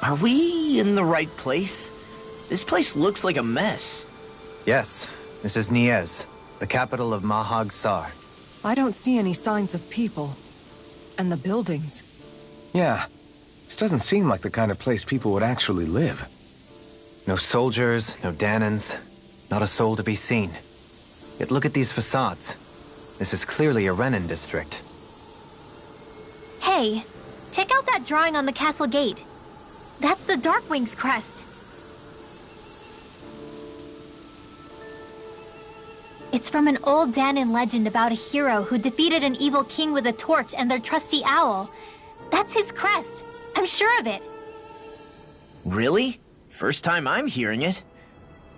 Are we in the right place? This place looks like a mess. Yes, this is Niez, the capital of Mahag Saar. I don't see any signs of people. And the buildings. Yeah, this doesn't seem like the kind of place people would actually live. No soldiers, no Danans, not a soul to be seen. Yet look at these facades. This is clearly a Renan district. Hey, check out that drawing on the castle gate. That's the Darkwing's crest. It's from an old Danan legend about a hero who defeated an evil king with a torch and their trusty owl. That's his crest. I'm sure of it. Really? First time I'm hearing it.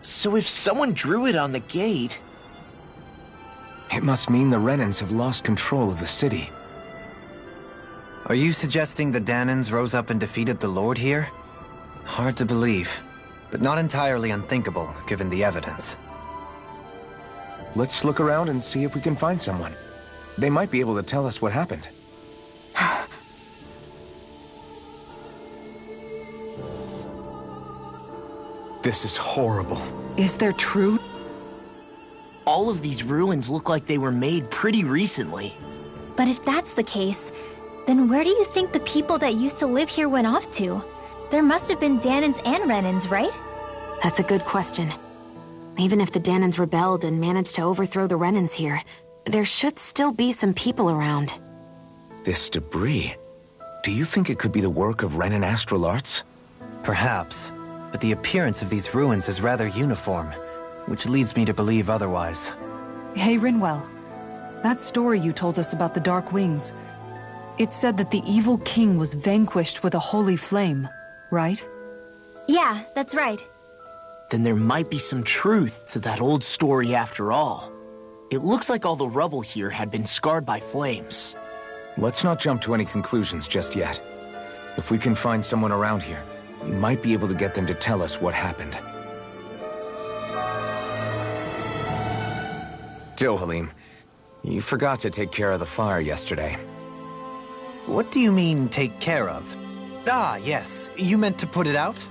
So if someone drew it on the gate... It must mean the Renans have lost control of the city. Are you suggesting the Danans rose up and defeated the Lord here? Hard to believe, but not entirely unthinkable, given the evidence. Let's look around and see if we can find someone. They might be able to tell us what happened. This is horrible. Is there truly? All of these ruins look like they were made pretty recently. But if that's the case, then where do you think the people that used to live here went off to? There must have been Danans and Renans, right? That's a good question. Even if the Danans rebelled and managed to overthrow the Renans here, there should still be some people around. This debris... Do you think it could be the work of Renan astral arts? Perhaps, but the appearance of these ruins is rather uniform, which leads me to believe otherwise. Hey, Rinwell. That story you told us about the Dark Wings, it said that the evil king was vanquished with a holy flame, right? Yeah, that's right. Then there might be some truth to that old story after all. It looks like all the rubble here had been scarred by flames. Let's not jump to any conclusions just yet. If we can find someone around here, we might be able to get them to tell us what happened. Dohalim, you forgot to take care of the fire yesterday. What do you mean, take care of? Ah, yes. You meant to put it out?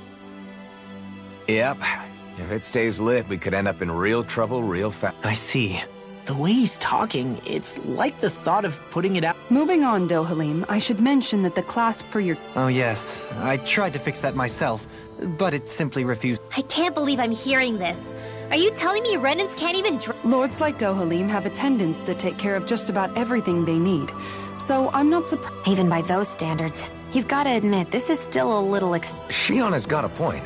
Yep. If it stays lit, we could end up in real trouble real fast. I see. The way he's talking, it's like the thought of putting it out. Moving on, Dohalim, I should mention that the clasp for your... Oh, yes. I tried to fix that myself, but it simply refused. I can't believe I'm hearing this. Are you telling me Renans can't even Lords like Dohalim have attendants that take care of just about everything they need. So I'm not surprised... Even by those standards, you've got to admit, this is still a little Shionne's got a point.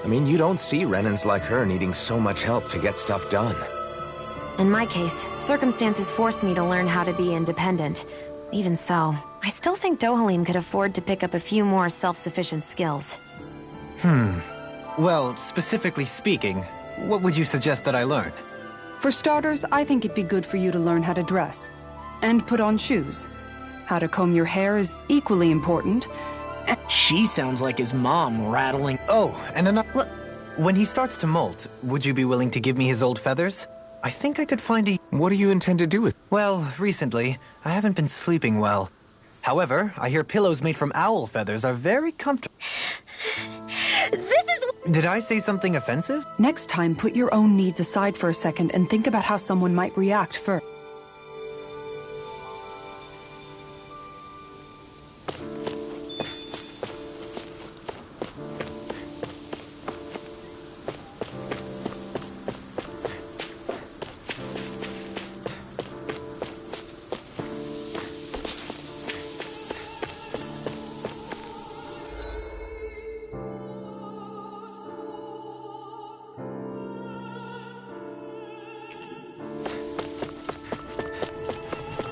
I mean, you don't see Renans like her needing so much help to get stuff done. In my case, circumstances forced me to learn how to be independent. Even so, I still think Dohalim could afford to pick up a few more self-sufficient skills. Well, specifically speaking, what would you suggest that I learn? For starters, I think it'd be good for you to learn how to dress. And put on shoes. How to comb your hair is equally important. She sounds like his mom rattling. Oh, and another... What? When he starts to molt, would you be willing to give me his old feathers? I think I could find a... What do you intend to do with... Well, recently, I haven't been sleeping well. However, I hear pillows made from owl feathers are very comfortable. This is... Did I say something offensive? Next time, put your own needs aside for a second and think about how someone might react first.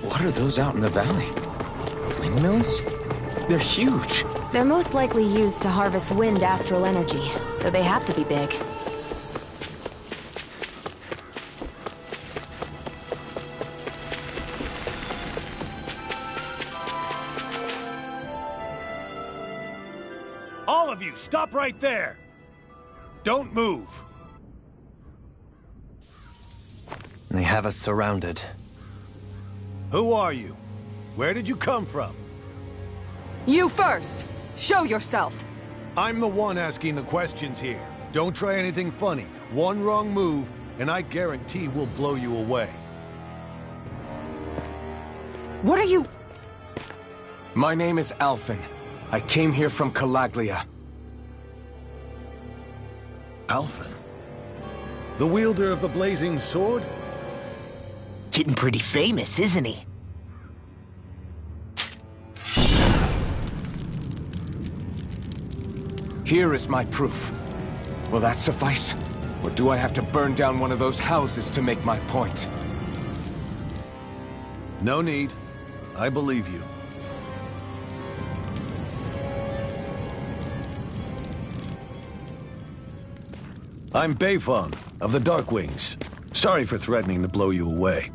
What are those out in the valley? Windmills? They're huge. They're most likely used to harvest wind astral energy, so they have to be big. All of you, stop right there! Don't move! They have us surrounded. Who are you? Where did you come from? You first! Show yourself! I'm the one asking the questions here. Don't try anything funny. One wrong move, and I guarantee we'll blow you away. What are you... My name is Alphen. I came here from Calaglia. Alphen? The wielder of the blazing sword? Getting pretty famous, isn't he? Here is my proof. Will that suffice? Or do I have to burn down one of those houses to make my point? No need. I believe you. I'm Beifong, of the Darkwings. Sorry for threatening to blow you away.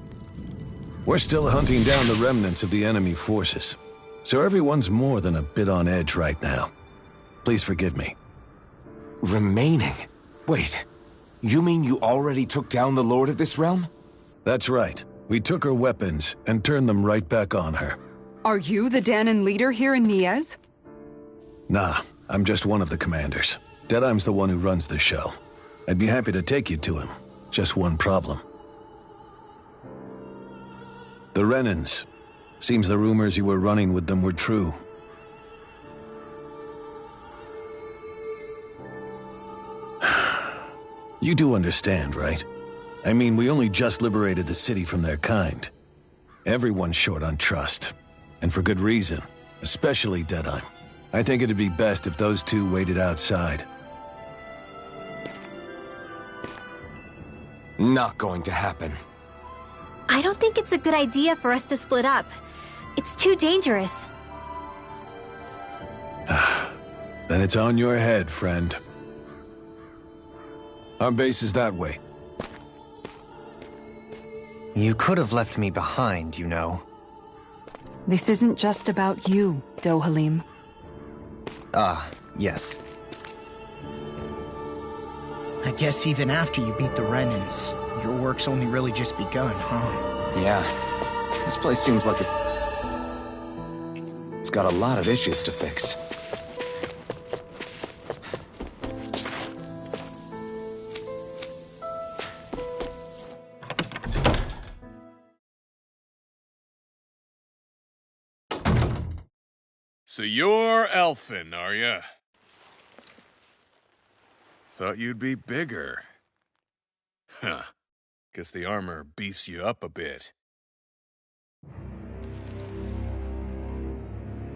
We're still hunting down the remnants of the enemy forces, so everyone's more than a bit on edge right now. Please forgive me. Remaining? Wait, you mean you already took down the Lord of this realm? That's right. We took her weapons and turned them right back on her. Are you the Dahnan leader here in Niez? Nah, I'm just one of the commanders. Deadeye's the one who runs the show. I'd be happy to take you to him. Just one problem. The Renans. Seems the rumors you were running with them were true. You do understand, right? I mean, we only just liberated the city from their kind. Everyone's short on trust. And for good reason. Especially Deadeye. I think it'd be best if those two waited outside. Not going to happen. I don't think it's a good idea for us to split up. It's too dangerous. Then it's on your head, friend. Our base is that way. You could have left me behind, you know. This isn't just about you, Dohalim. Ah, yes. I guess even after you beat the Renans, your work's only really just begun, huh? Yeah. This place seems like it's got a lot of issues to fix. So you're Alphen, are ya? Thought you'd be bigger. Huh. Guess the armor beefs you up a bit.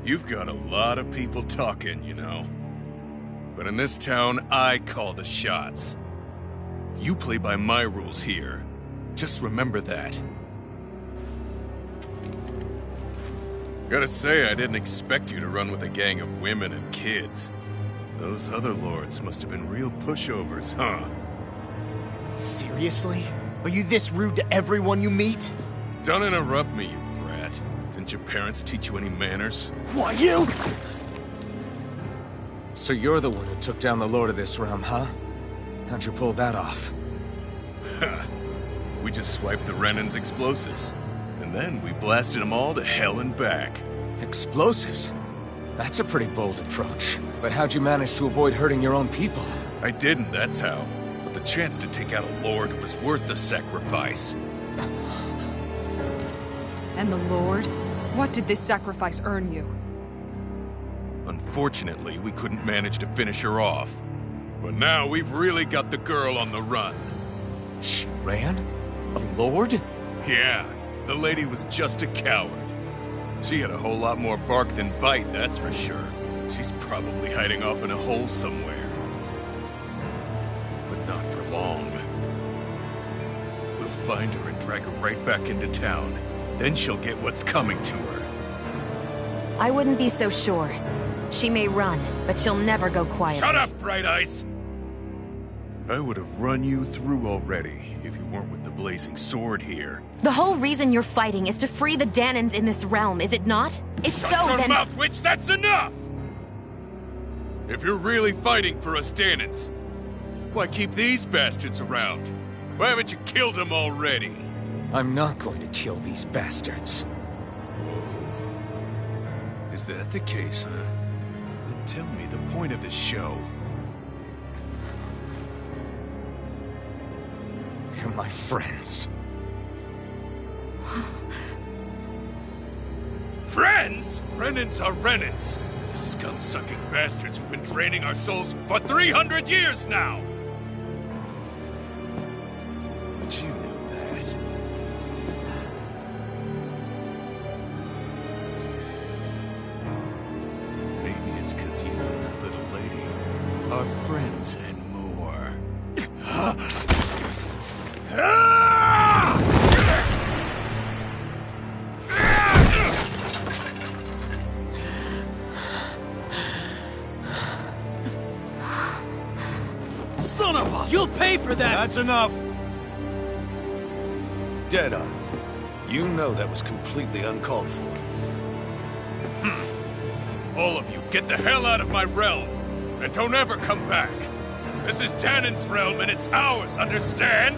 You've got a lot of people talking, you know. But in this town, I call the shots. You play by my rules here. Just remember that. Gotta say, I didn't expect you to run with a gang of women and kids. Those other lords must have been real pushovers, huh? Seriously? Are you this rude to everyone you meet? Don't interrupt me, you brat. Didn't your parents teach you any manners? Why, you? So you're the one who took down the Lord of this realm, huh? How'd you pull that off? We just swiped the Renan's explosives. And then we blasted them all to hell and back. Explosives? That's a pretty bold approach. But how'd you manage to avoid hurting your own people? I didn't, that's how. But the chance to take out a lord was worth the sacrifice. And the Lord? What did this sacrifice earn you? Unfortunately, we couldn't manage to finish her off. But now we've really got the girl on the run. She ran? A lord? Yeah, the lady was just a coward. She had a whole lot more bark than bite, that's for sure. She's probably hiding off in a hole somewhere. But not for long. We'll find her and drag her right back into town. Then she'll get what's coming to her. I wouldn't be so sure. She may run, but she'll never go quietly. Shut up, Bright Eyes! I would have run you through already if you weren't with the blazing sword here. The whole reason you're fighting is to free the Danans in this realm, is it not? If so, Shut your then— mouth, witch! That's enough! If you're really fighting for us Danans, why keep these bastards around? Why haven't you killed them already? I'm not going to kill these bastards. Whoa. Is that the case, huh? Then tell me the point of this show. They're my friends. Friends? Renans are Renans. The scum-sucking bastards who've been draining our souls for 300 years now! But you know that. Maybe it's 'cause you and that little lady are friends and more. Son of a... You'll pay for that! That's enough! Deadeye, you know that was completely uncalled for. All of you, get the hell out of my realm! And don't ever come back! This is Danan's realm and it's ours, understand?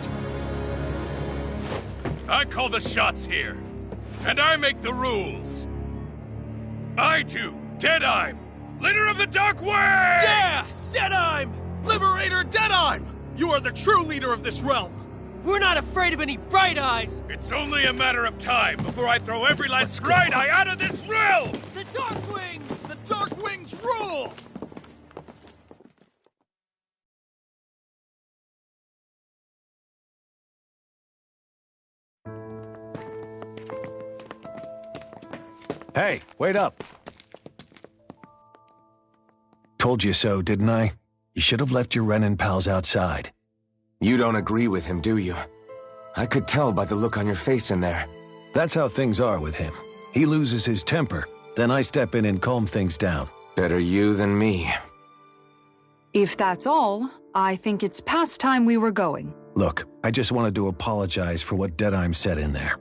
I call the shots here. And I make the rules. I do, Deadeye, leader of the Dark Way! Yeah! Deadeye! Liberator Deadeye! You are the true leader of this realm! We're not afraid of any Bright Eyes! It's only a matter of time before I throw every last Bright Eye out of this realm! The Dark Wings! The Dark Wings rule! Hey, wait up! Told you so, didn't I? You should have left your Renan pals outside. You don't agree with him, do you? I could tell by the look on your face in there. That's how things are with him. He loses his temper, then I step in and calm things down. Better you than me. If that's all, I think it's past time we were going. Look, I just wanted to apologize for what Deadeye said in there.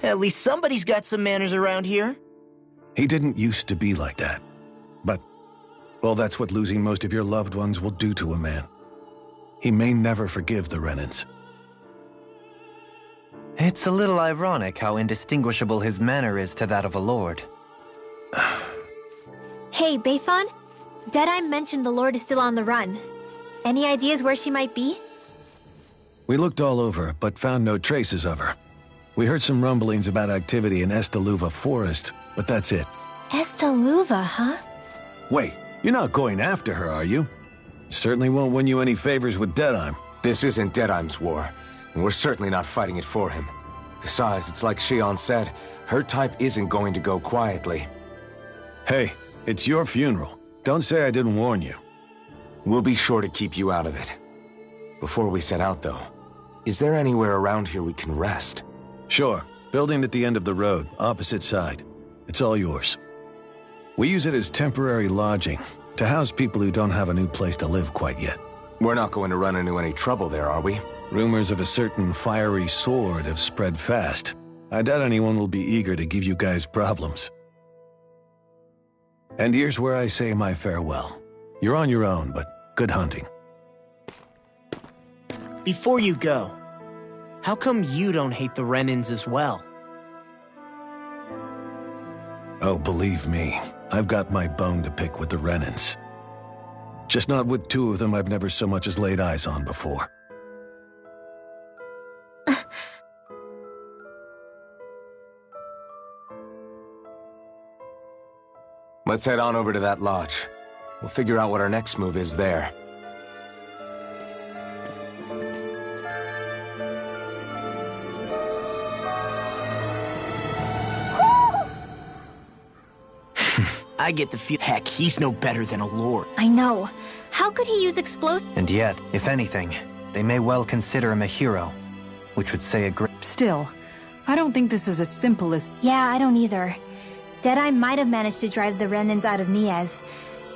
At least somebody's got some manners around here. He didn't used to be like that. But, well, that's what losing most of your loved ones will do to a man. He may never forgive the Renans. It's a little ironic how indistinguishable his manner is to that of a lord. Hey, Bayfon? Deadeye mentioned the Lord is still on the run. Any ideas where she might be? We looked all over, but found no traces of her. We heard some rumblings about activity in Estaluva Forest, but that's it. Estaluva, huh? Wait, you're not going after her, are you? Certainly won't win you any favors with Deadeye. This isn't Deadeye's war, and we're certainly not fighting it for him. Besides, it's like Shion said, her type isn't going to go quietly. Hey, it's your funeral. Don't say I didn't warn you. We'll be sure to keep you out of it. Before we set out, though, is there anywhere around here we can rest? Sure. Building at the end of the road, opposite side. It's all yours. We use it as temporary lodging, to house people who don't have a new place to live quite yet. We're not going to run into any trouble there, are we? Rumors of a certain fiery sword have spread fast. I doubt anyone will be eager to give you guys problems. And here's where I say my farewell. You're on your own, but good hunting. Before you go, how come you don't hate the Renans as well? Oh, believe me, I've got my bone to pick with the Renans. Just not with two of them I've never so much as laid eyes on before. Let's head on over to that lodge. We'll figure out what our next move is there. I get the feel. Heck, he's no better than a lord. I know. How could he use explosives? And yet, if anything, they may well consider him a hero, which would say a great... Still, I don't think this is as simple as... Yeah, I don't either. Deadeye might have managed to drive the Renans out of Niaz.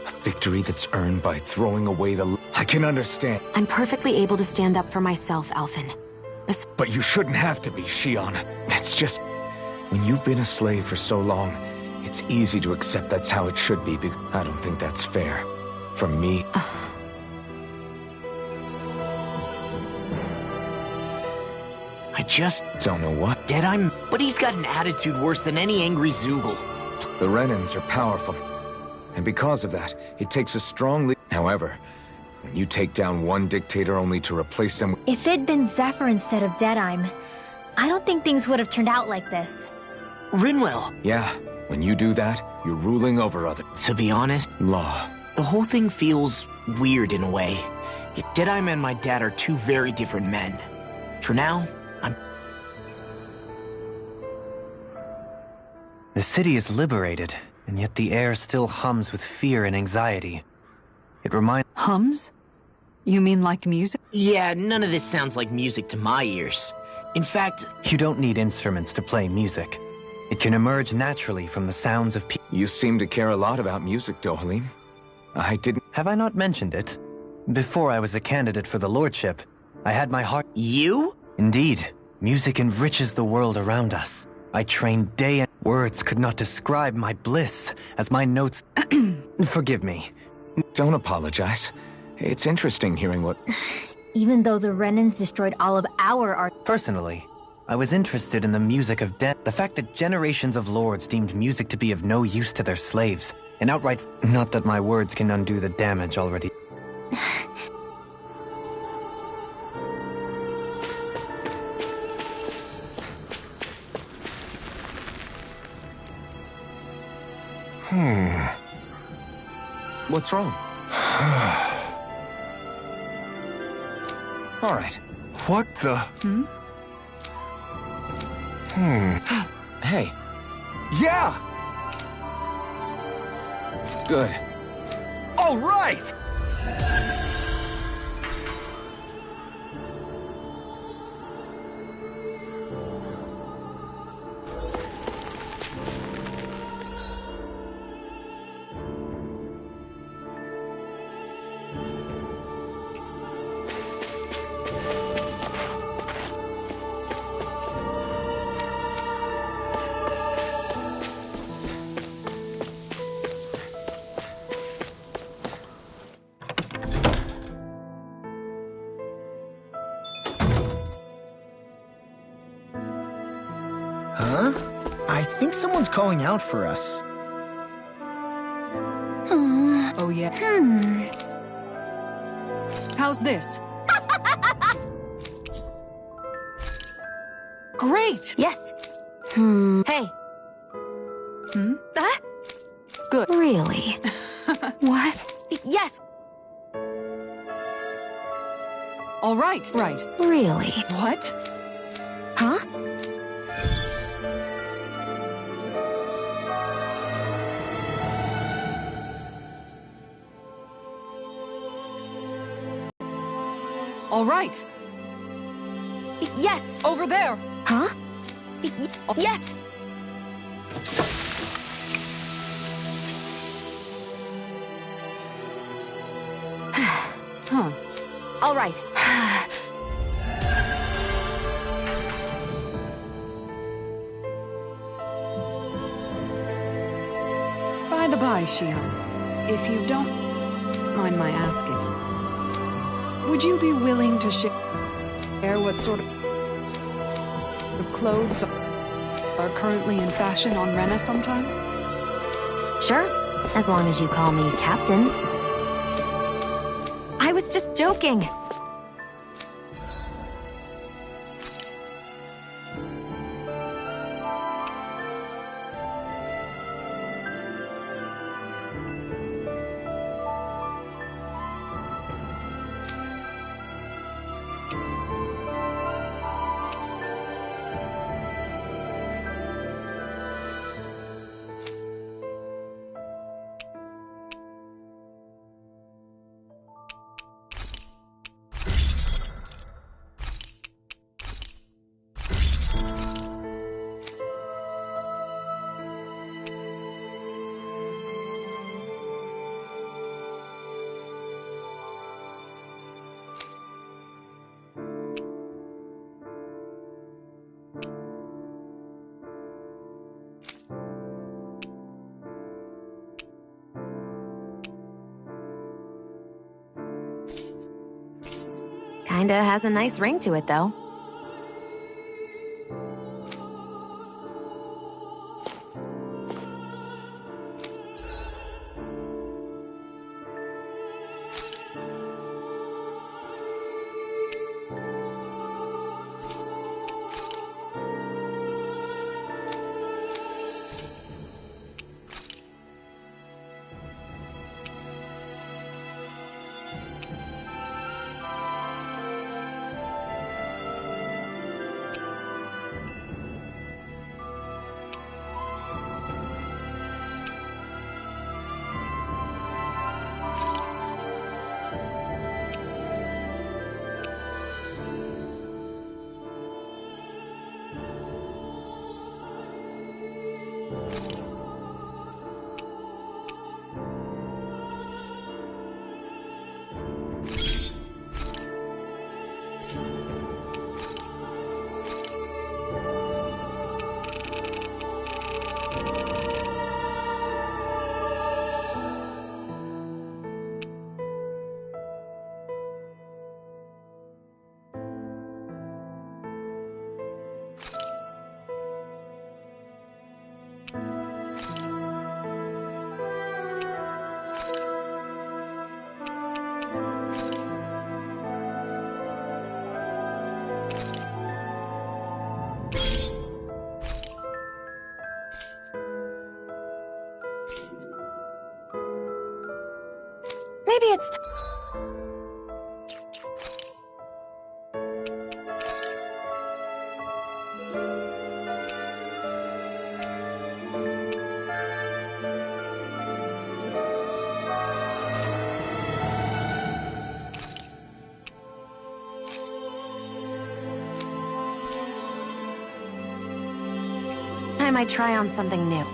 A victory that's earned by throwing away the... I can understand. I'm perfectly able to stand up for myself, Alphen. But you shouldn't have to be, Shion. That's just... When you've been a slave for so long, it's easy to accept that's how it should be, because I don't think that's fair. From me... I just don't know what. Deadeye, but he's got an attitude worse than any angry Zoogle. The Renans are powerful. And because of that, it takes a strong lead. However, when you take down one dictator only to replace them... If it'd been Zephyr instead of Deadeye, I don't think things would have turned out like this. Rinwell. Yeah, when you do that, you're ruling over others. To be honest, Law. the whole thing feels weird in a way. Deadeye and my dad are two very different men. For now, The city is liberated, and yet the air still hums with fear and anxiety. It reminds... Hums? You mean like music? Yeah, none of this sounds like music to my ears. In fact... You don't need instruments to play music. It can emerge naturally from the sounds of people. You seem to care a lot about music, Dohalim. I didn't... Have I not mentioned it? Before I was a candidate for the lordship, I had my heart... You? Indeed. Music enriches the world around us. I trained day and... Words could not describe my bliss, as my notes... Forgive me. Don't apologize. It's interesting hearing what... Even though the Renans destroyed all of our art... Personally, I was interested in the music of death. The fact that generations of lords deemed music to be of no use to their slaves, and outright... Not that my words can undo the damage already... What's wrong? All right. What the? Hey. Yeah! Good. All right! Huh? I think someone's calling out for us. Oh, yeah. How's this? Great! Yes. Hey. Good. Really? What? Yes. All right, right. Really? What? Huh? All All right. Yes. Over there. Huh? Yes. Huh. All right. By the by, Shion, if you don't mind my asking, would you be willing to share what sort of clothes are currently in fashion on Rena sometime? Sure, as long as you call me Captain. I was just joking. Kinda has a nice ring to it, though. Maybe it's I might try on something new.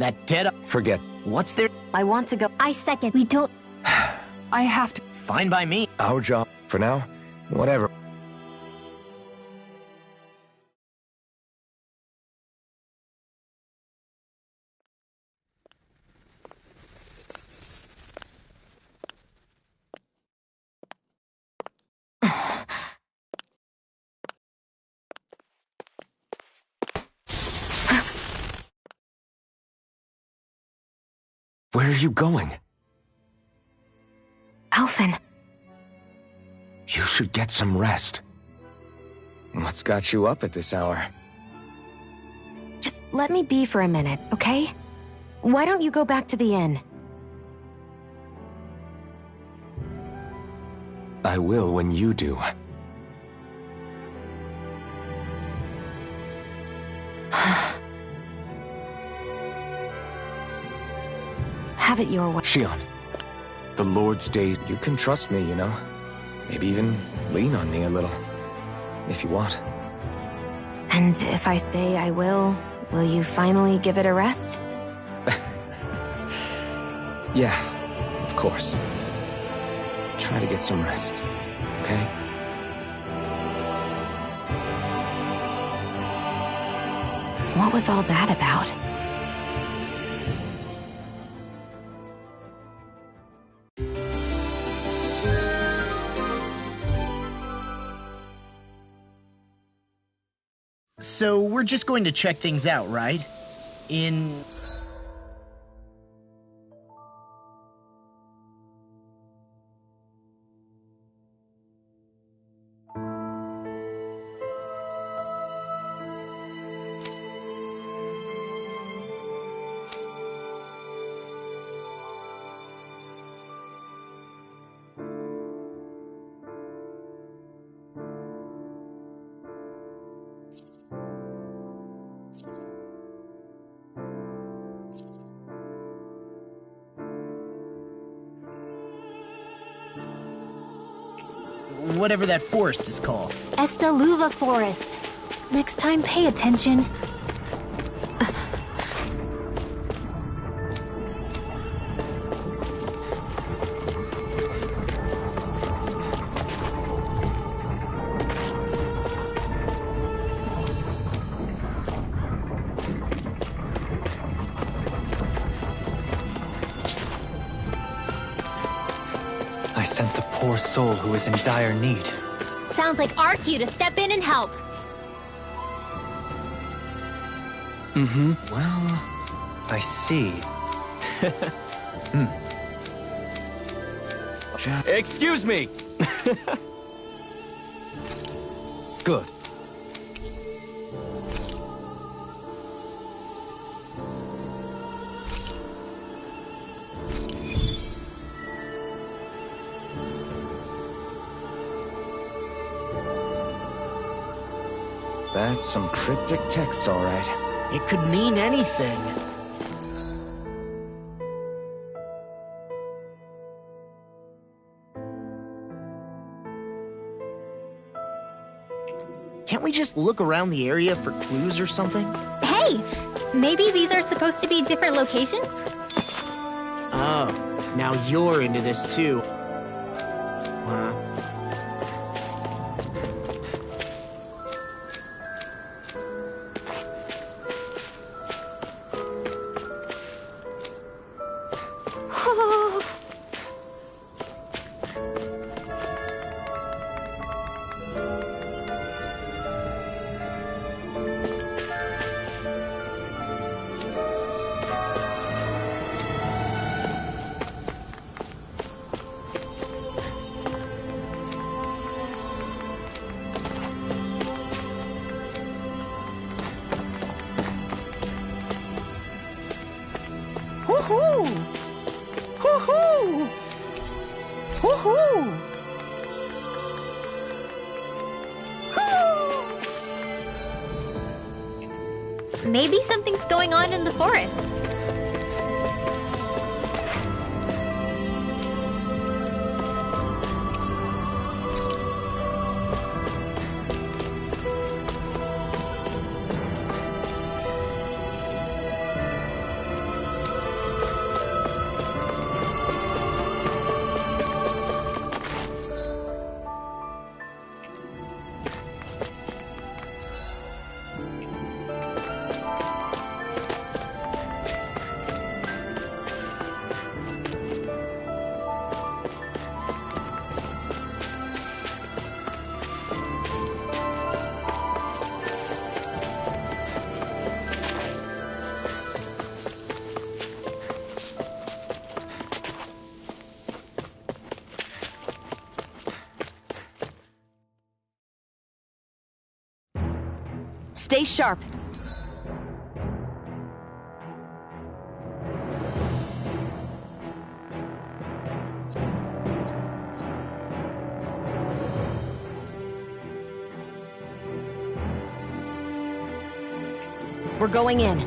That dead... Forget. What's there? I want to go. I second. We don't... I have to... Fine by me. Our job. For now, whatever. Where are you going? Alphen. You should get some rest. What's got you up at this hour? Just let me be for a minute, okay? Why don't you go back to the inn? I will when you do. Have it your way. Shion, the Lord's days, you can trust me, you know? Maybe even lean on me a little, if you want. And if I say I will you finally give it a rest? Yeah, of course. Try to get some rest, okay? What was all that about? So we're just going to check things out, right? In... whatever that forest is called. Estaluva Forest. Next time, pay attention. I sense a poor soul who is in dire need. Sounds like our cue to step in and help. Well, I see. Excuse me! Good. That's some cryptic text, all right. It could mean anything. Can't we just look around the area for clues or something? Hey, maybe these are supposed to be different locations? Oh, now you're into this too. Woohoo! Woohoo! Woohoo! Maybe something's going on in the forest. Stay sharp. We're going in.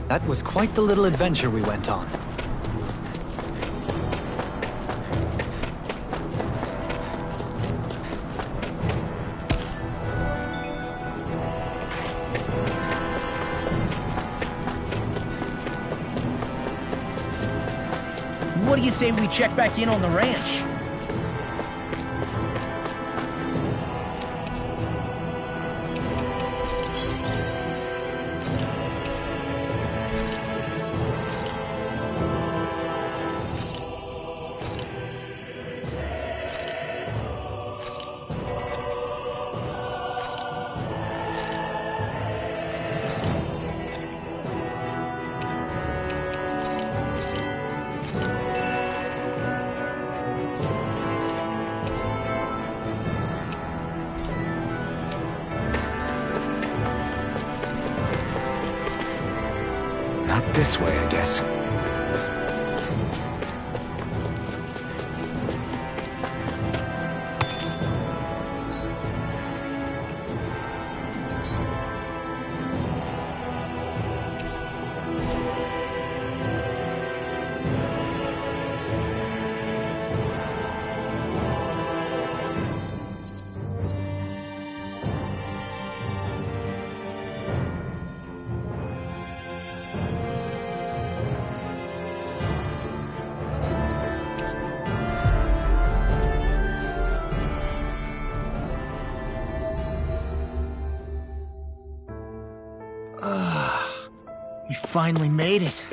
That was quite the little adventure we went on. What do you say we check back in on the ranch? Not this way, I guess. We finally made it.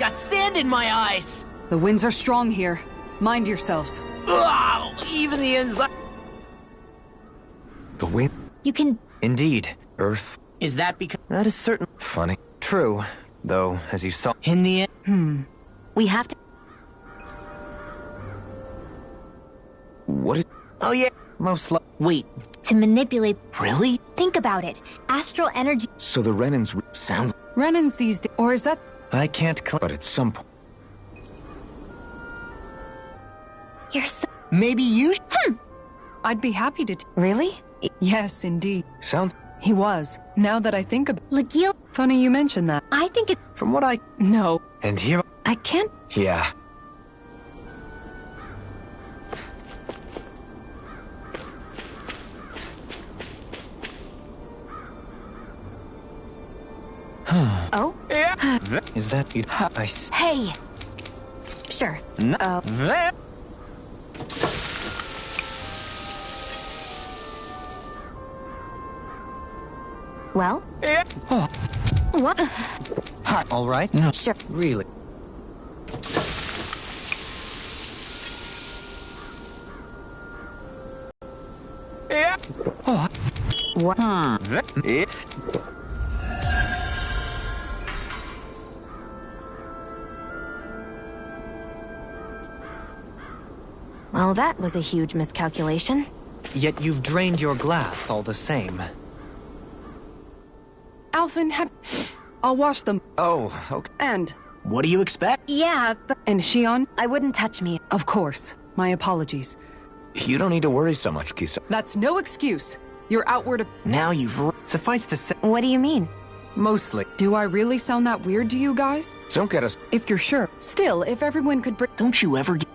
got sand in my eyes! The winds are strong here. Mind yourselves. Ugh, even the inside... The wind, You can... Indeed. earth, Is that because... That is certain. funny. True. Though, as you saw... In the end... We have to... What is... Oh yeah. Most li- Wait, to manipulate... really? Think about it. Astral energy... So the Renans... Sounds... Renans these days... Or is that... I can't But at some point... You're so... Maybe you... I'd be happy to... Really? Yes, indeed. Sounds... He was. Now that I think about... Lagiel... Funny you mention that. I think it... From what I... No. And here... I can't... Yeah. Oh? Is that it? I s- Hey! Sure. Well? What? All right? Sure. Really? What? Well, that was a huge miscalculation. Yet you've drained your glass all the same. Alphen, have... I'll wash them. Oh, okay. And... What do you expect? Yeah, but... And Shion? I wouldn't touch me. Of course. My apologies. You don't need to worry so much, Kisa. That's no excuse. Your outward... Now you've... Suffice to say, What do you mean? mostly. Do I really sound that weird to you guys? Don't get us... If you're sure. Still, if everyone could bring... Don't you ever get...